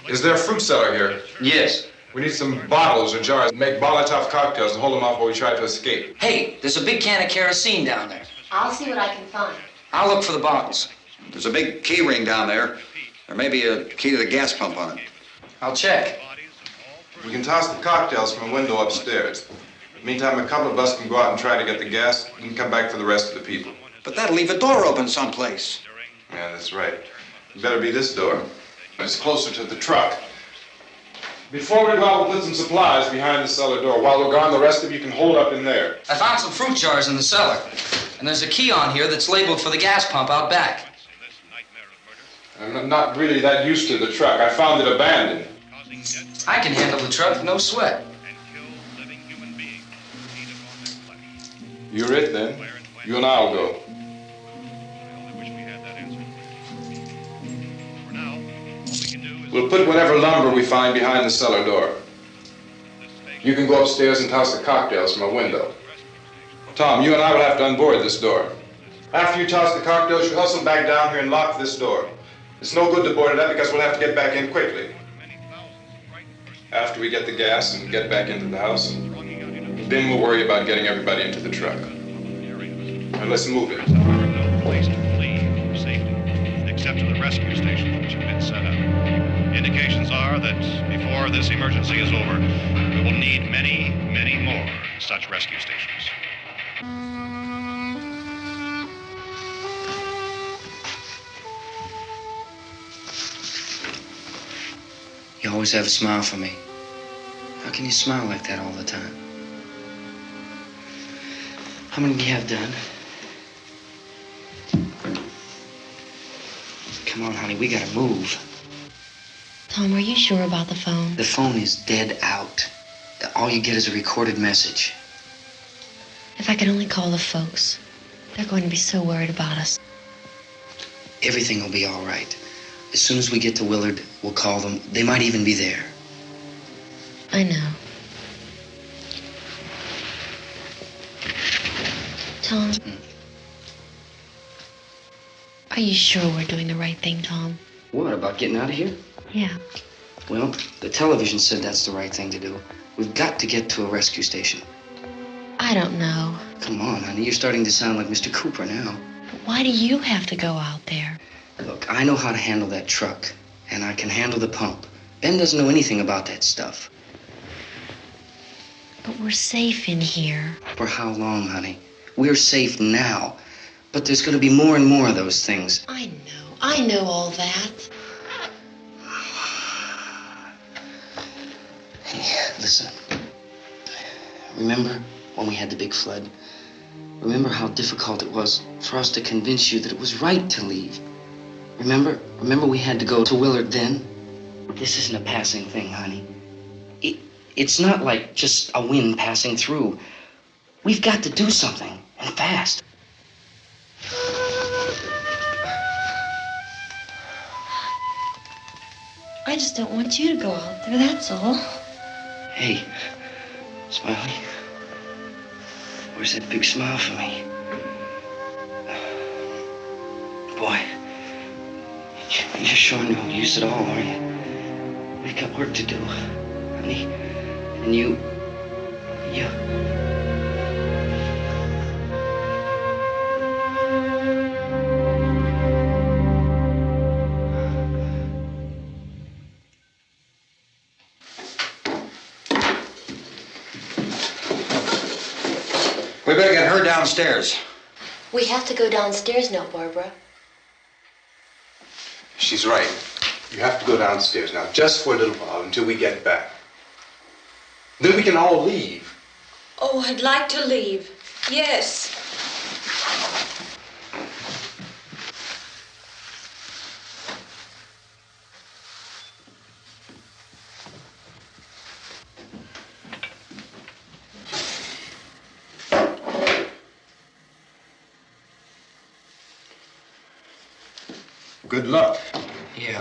Is there a fruit cellar here? Yes. We need some bottles or jars to make Molotov cocktails and hold them off while we try to escape. Hey, there's a big can of kerosene down there. I'll see what I can find. I'll look for the bottles. There's a big key ring down there. There may be a key to the gas pump on it. I'll check. We can toss the cocktails from a window upstairs. Meantime, a couple of us can go out and try to get the gas and come back for the rest of the people. But that'll leave a door open someplace. Yeah, that's right. It better be this door. It's closer to the truck. Before we go out, we'll put some supplies behind the cellar door. While we're gone, the rest of you can hold up in there. I found some fruit jars in the cellar. And there's a key on here that's labeled for the gas pump out back. I'm not really that used to the truck. I found it abandoned. I can handle the truck, no sweat. You're it, then. You and I'll go. We'll put whatever lumber we find behind the cellar door. You can go upstairs and toss the cocktails from a window. Tom, you and I will have to unboard this door. After you toss the cocktails, you hustle back down here and lock this door. It's no good to board it up because we'll have to get back in quickly. After we get the gas and get back into the house, then we'll worry about getting everybody into the truck. Now let's move it. No place to flee for safety, except to the rescue station. range been set up. Indications are that before this emergency is over, we will need many, many more such rescue stations. You always have a smile for me. How can you smile like that all the time? How many do you have done? Come on, honey, we gotta move. Tom, are you sure about the phone? The phone is dead out. All you get is a recorded message. If I could only call the folks. They're going to be so worried about us. Everything will be all right. As soon as we get to Willard, we'll call them. They might even be there. I know. Tom, are you sure we're doing the right thing, Tom? What, about getting out of here? Yeah. Well, the television said that's the right thing to do. We've got to get to a rescue station. I don't know. Come on, honey, you're starting to sound like Mr. Cooper now. But why do you have to go out there? Look, I know how to handle that truck, and I can handle the pump. Ben doesn't know anything about that stuff. But we're safe in here. For how long, honey? We're safe now. But there's going to be more and more of those things. I know all that. Hey, listen. Remember when we had the big flood? Remember how difficult it was for us to convince you that it was right to leave? Remember we had to go to Willard then? This isn't a passing thing, honey. It's not like just a wind passing through. We've got to do something, and fast. I just don't want you to go out there, that's all. Hey, Smiley. Where's that big smile for me? Boy, you're showing no use at all, aren't you? We've got work to do, honey. And you... We better get her downstairs. We have to go downstairs now, Barbara. She's right. You have to go downstairs now, just for a little while, until we get back. Then we can all leave. Oh, I'd like to leave. Yes. Good luck. Yeah.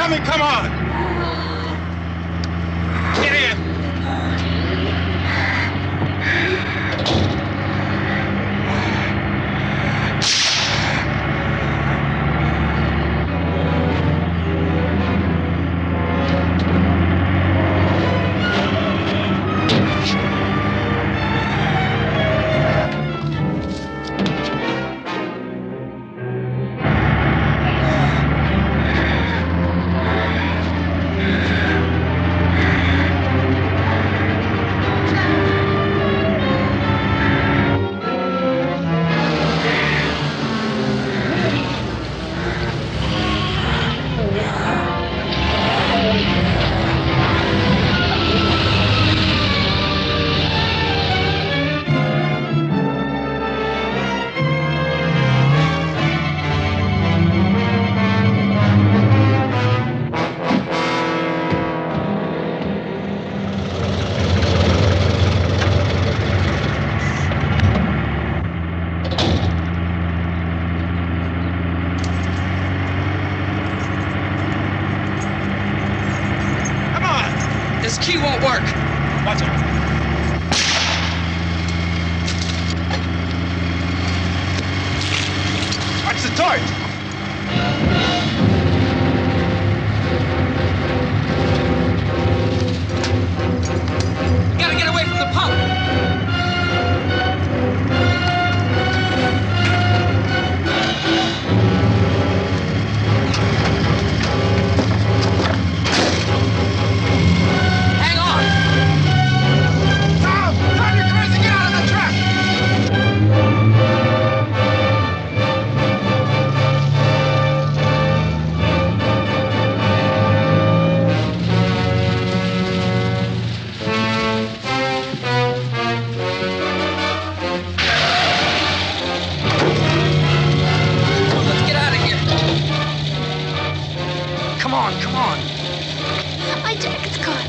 coming, come on! Get in! This key won't work. Watch out. Watch the torch. You gotta get away from the pump. Come on. My jacket's caught.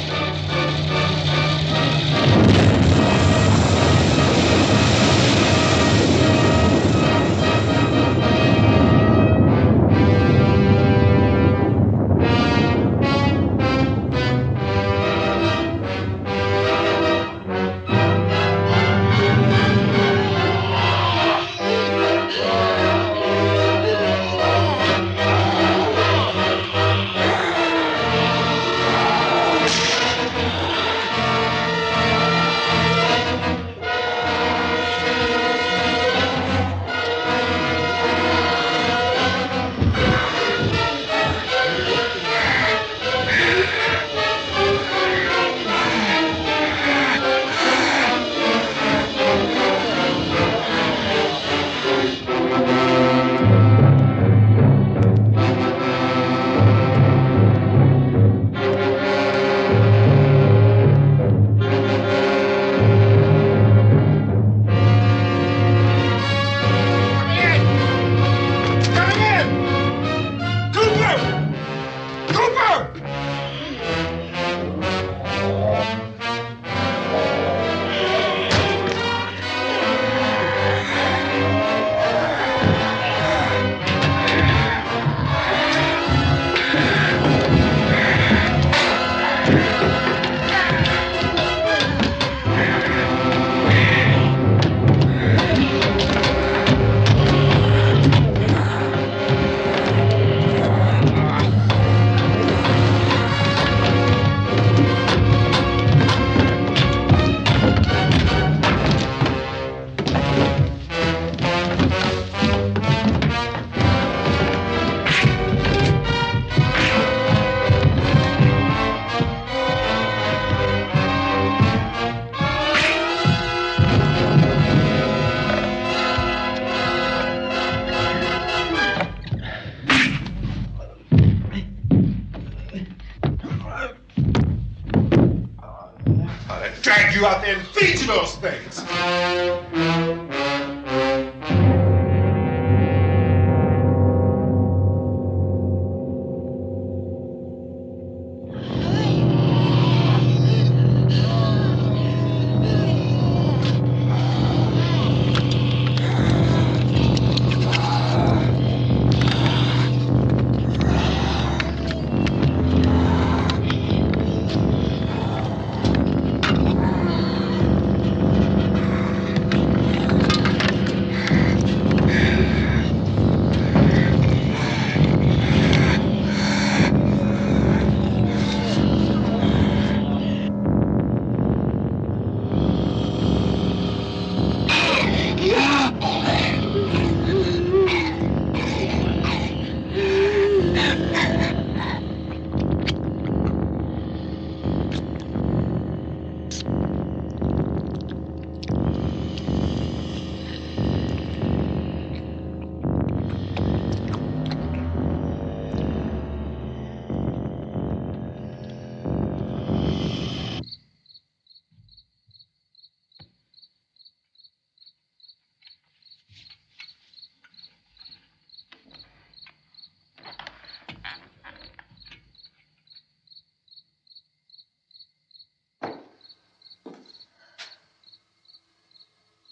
Drag you out there and feed you those things.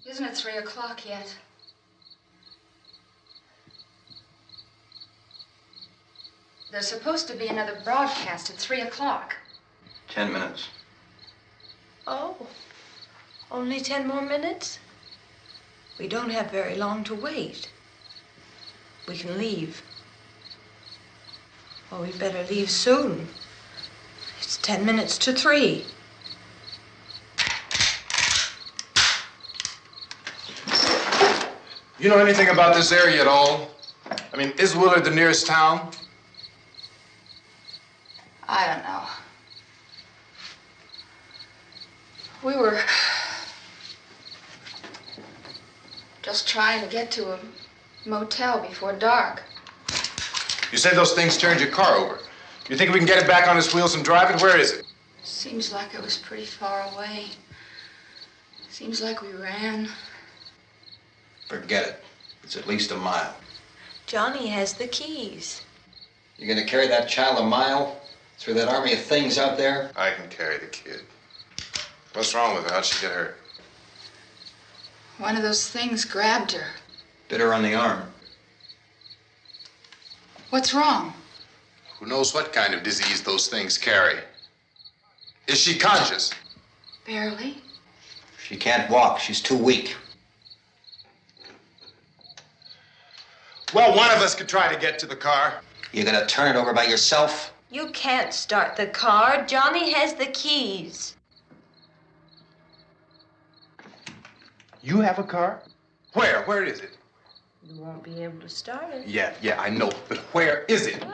Isn't it 3 o'clock yet? There's supposed to be another broadcast at 3 o'clock. 10 minutes. Oh, only 10 more minutes? We don't have very long to wait. We can leave. Oh, we'd better leave soon. It's 10 minutes to 3. You know anything about this area at all? I mean, is Willard the nearest town? I don't know. We were just trying to get to a motel before dark. You say those things turned your car over. You think we can get it back on its wheels and drive it? Where is it? Seems like it was pretty far away. Seems like we ran. Forget it. It's at least a mile. Johnny has the keys. You're gonna carry that child a mile through that army of things out there? I can carry the kid. What's wrong with her? How'd she get hurt? One of those things grabbed her. Bit her on the arm. What's wrong? Who knows what kind of disease those things carry? Is she conscious? Barely. She can't walk. She's too weak. Well, one of us could try to get to the car. You gonna turn it over by yourself? You can't start the car. Johnny has the keys. You have a car? Where? Where is it? You won't be able to start it. Yeah, I know. But where is it?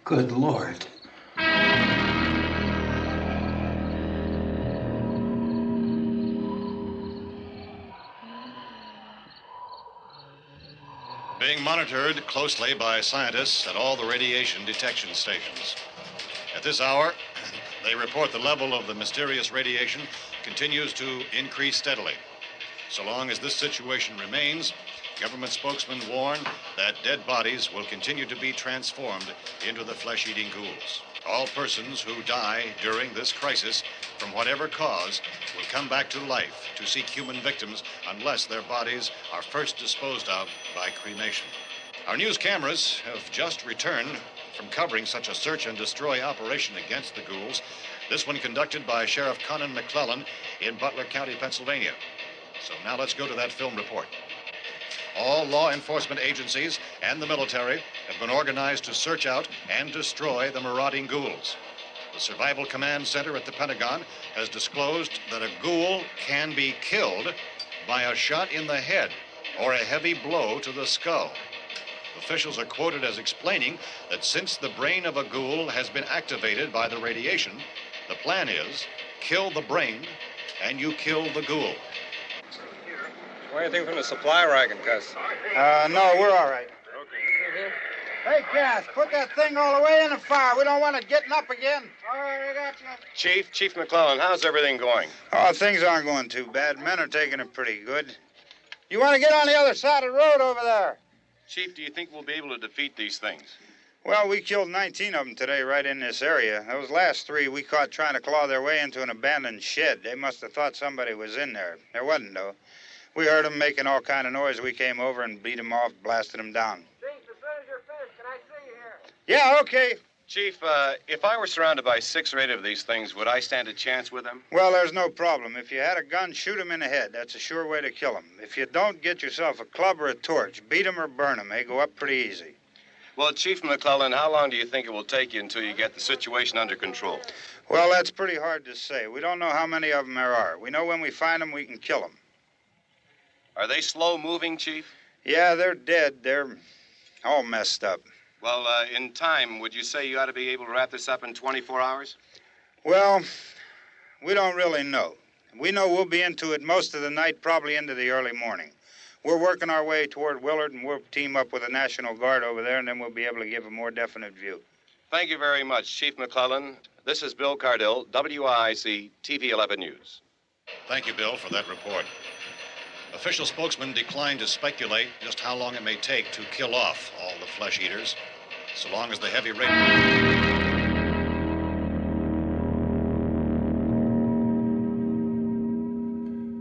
Good Lord. Being monitored closely by scientists at all the radiation detection stations. At this hour, they report the level of the mysterious radiation continues to increase steadily. So long as this situation remains, government spokesmen warn that dead bodies will continue to be transformed into the flesh-eating ghouls. All persons who die during this crisis, from whatever cause, will come back to life to seek human victims unless their bodies are first disposed of by cremation. Our news cameras have just returned from covering such a search and destroy operation against the ghouls, this one conducted by Sheriff Conan McClellan in Butler County, Pennsylvania. So now let's go to that film report. All law enforcement agencies and the military have been organized to search out and destroy the marauding ghouls. The Survival Command Center at the Pentagon has disclosed that a ghoul can be killed by a shot in the head or a heavy blow to the skull. Officials are quoted as explaining that since the brain of a ghoul has been activated by the radiation, the plan is kill the brain and you kill the ghoul. Anything from the supply wagon, Gus? No, we're all right. Hey, Cass, put that thing all the way in the fire. We don't want it getting up again. All right, I got you. Chief McClellan, how's everything going? Oh, things aren't going too bad. Men are taking it pretty good. You want to get on the other side of the road over there? Chief, do you think we'll be able to defeat these things? Well, we killed 19 of them today right in this area. Those last 3 we caught trying to claw their way into an abandoned shed. They must have thought somebody was in there. There wasn't, though. We heard them making all kind of noise. We came over and beat them off, blasted them down. Chief, as soon as you're finished, can I see you here? Yeah, okay. Chief, if I were surrounded by 6 or 8 of these things, would I stand a chance with them? Well, there's no problem. If you had a gun, shoot him in the head. That's a sure way to kill him. If you don't, get yourself a club or a torch. Beat him or burn him. They go up pretty easy. Well, Chief McClellan, how long do you think it will take you until you get the situation under control? Well, that's pretty hard to say. We don't know how many of them there are. We know when we find them, we can kill them. Are they slow-moving, Chief? Yeah, they're dead. They're all messed up. Well, in time, would you say you ought to be able to wrap this up in 24 hours? Well, we don't really know. We know we'll be into it most of the night, probably into the early morning. We're working our way toward Willard, and we'll team up with the National Guard over there, and then we'll be able to give a more definite view. Thank you very much, Chief McClellan. This is Bill Cardill, WIC TV 11 News. Thank you, Bill, for that report. Official spokesman declined to speculate just how long it may take to kill off all the flesh eaters, so long as the heavy rain...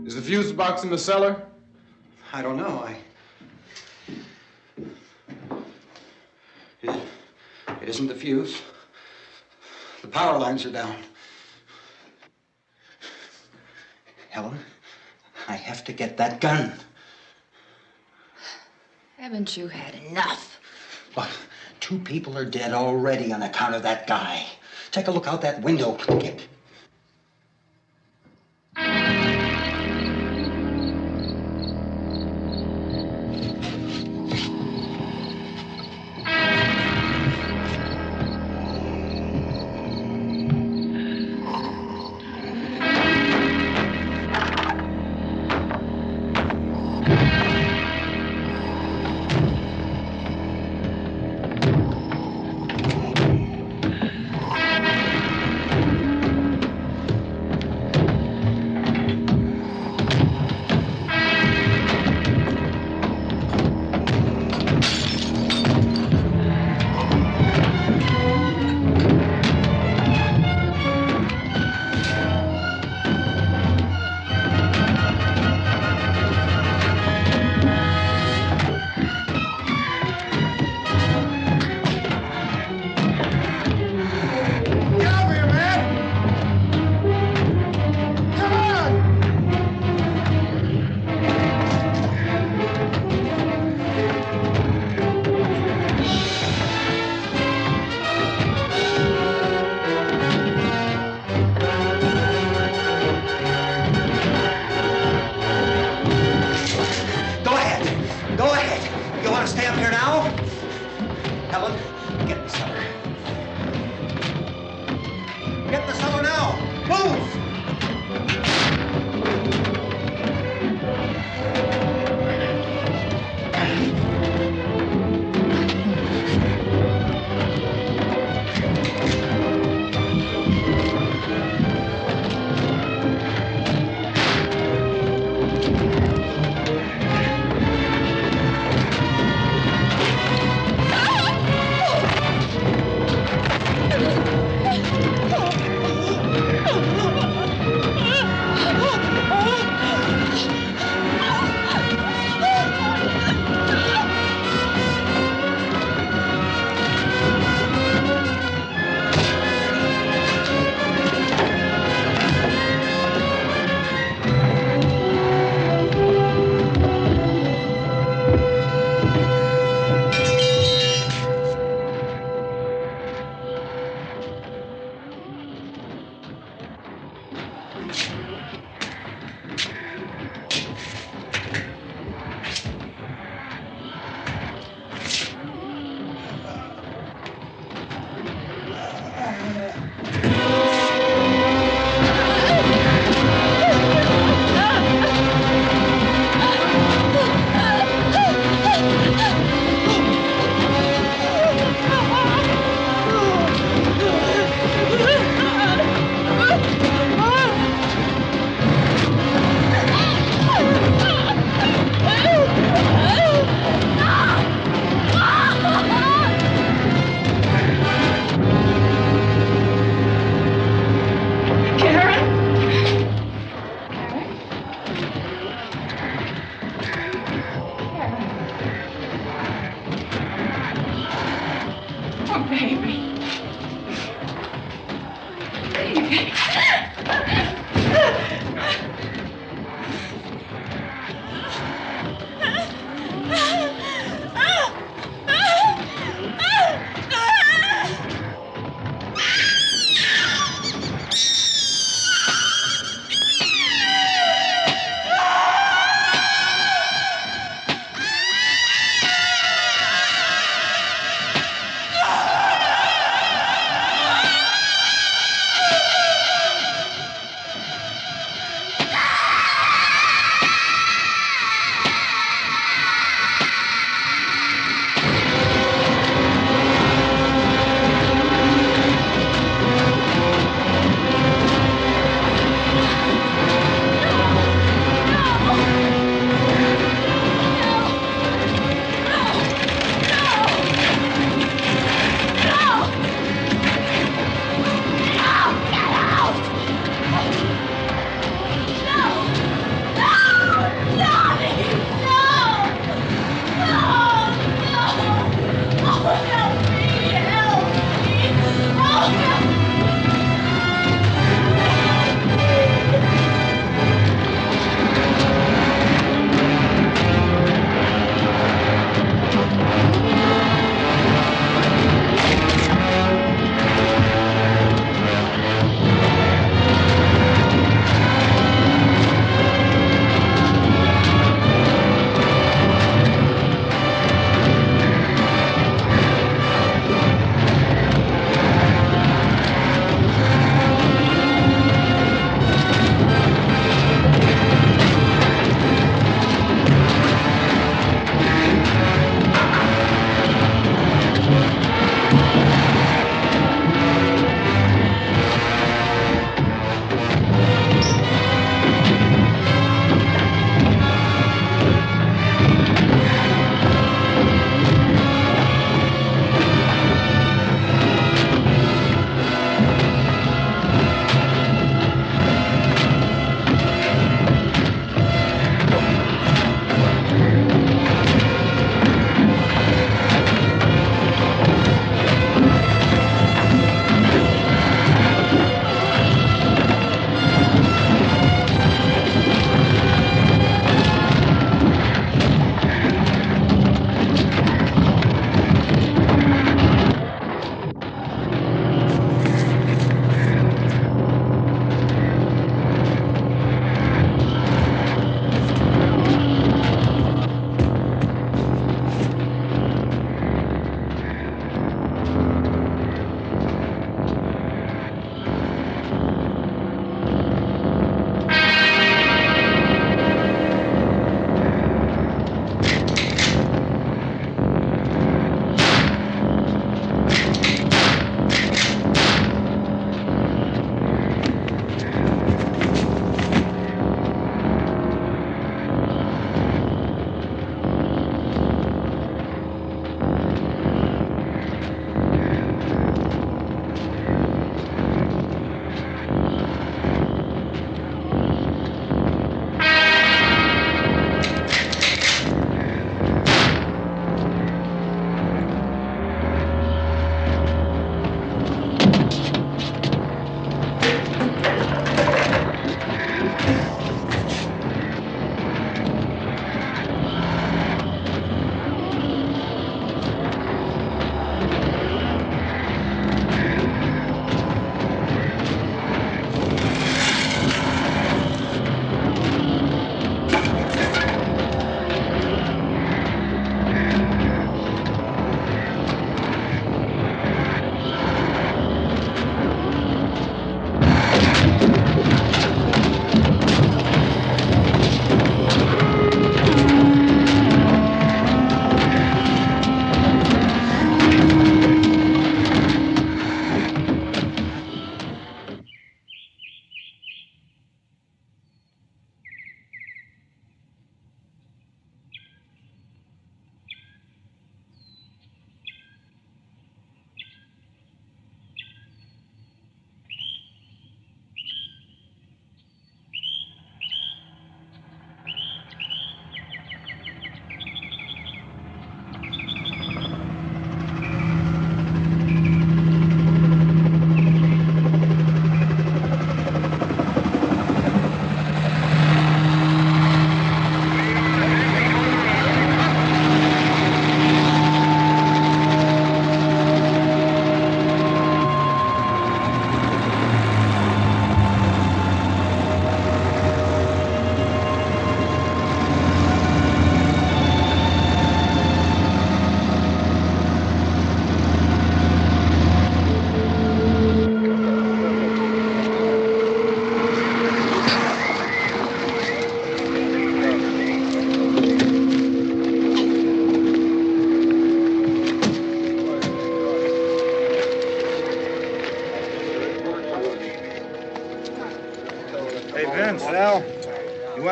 Is the fuse box in the cellar? I don't know. It isn't the fuse. The power lines are down. Helen, I have to get that gun. Haven't you had enough? Look, 2 people are dead already on account of that guy. Take a look out that window. Get... Oh, baby.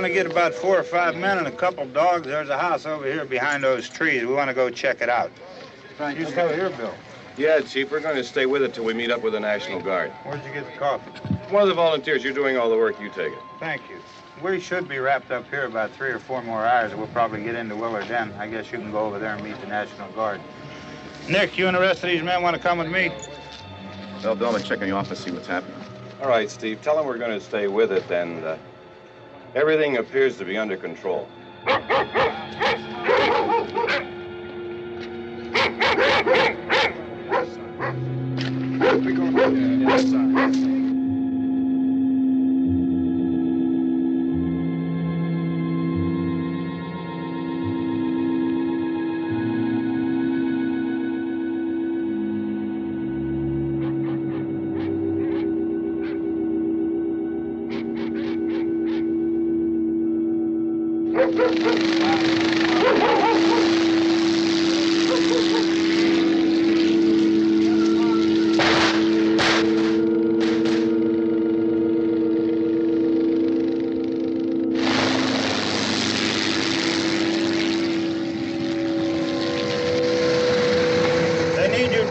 want to get about 4 or 5 men and a couple dogs. There's a house over here behind those trees. We want to go check it out. Right. You still here, Bill? Yeah, Chief, we're going to stay with it till we meet up with the National Guard. Where'd you get the coffee? One of the volunteers. You're doing all the work. You take it. Thank you. We should be wrapped up here about 3 or 4 more hours. We'll probably get into Willard then. I guess you can go over there and meet the National Guard. Nick, you and the rest of these men want to come with me? Well, Bill, I'll check in the office, see what's happening. All right, Steve. Tell them we're going to stay with it, and everything appears to be under control.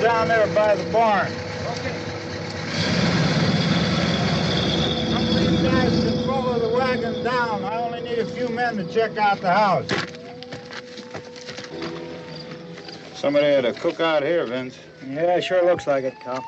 Down there by the barn. Okay. Some of these guys can follow the wagon down. I only need a few men to check out the house. Somebody had a cookout here, Vince. Yeah, it sure looks like it, Cop.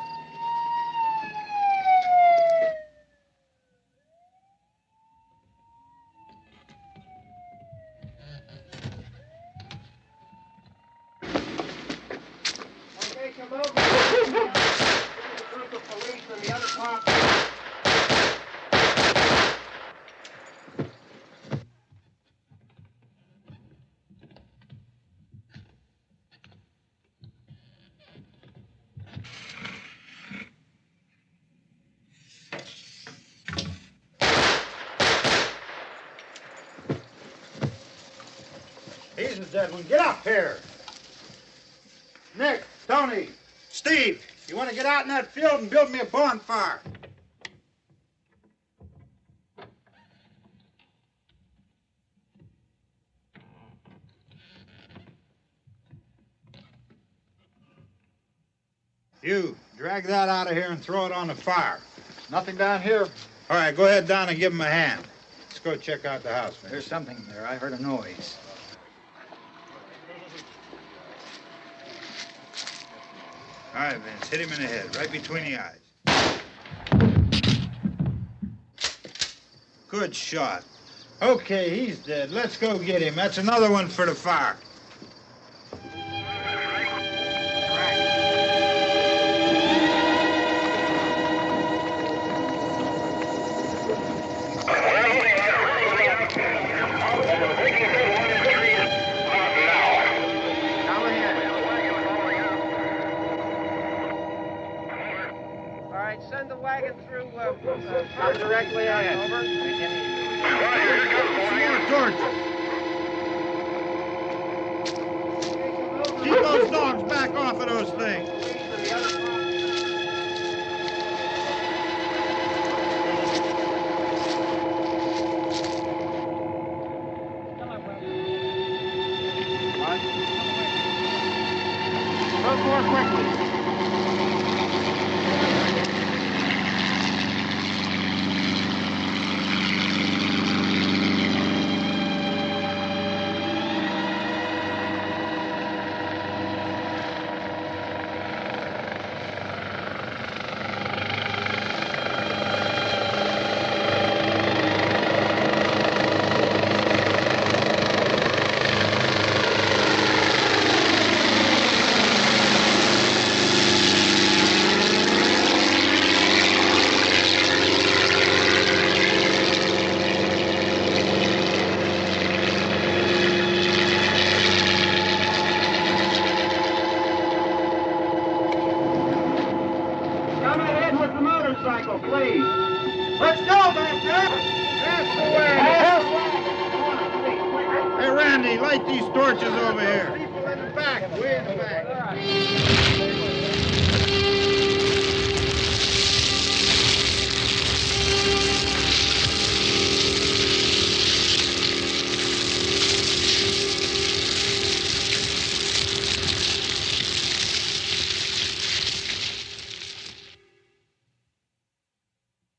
He's the dead one. Get up here. Nick, Tony, Steve, you want to get out in that field and build me a bonfire? You, drag that out of here and throw it on the fire. Nothing down here. All right, go ahead down and give him a hand. Let's go check out the house, man. There's something there. I heard a noise. All right, Vince, hit him in the head, right between the eyes. Good shot. Okay, he's dead. Let's go get him. That's another one for the fire. Send the wagon through directly on over. More torches. Keep those dogs back off of those things. Move more quickly. Please. Let's go back there. That's the way. Hey, Randy, light these torches over here. People in the back, way in the back.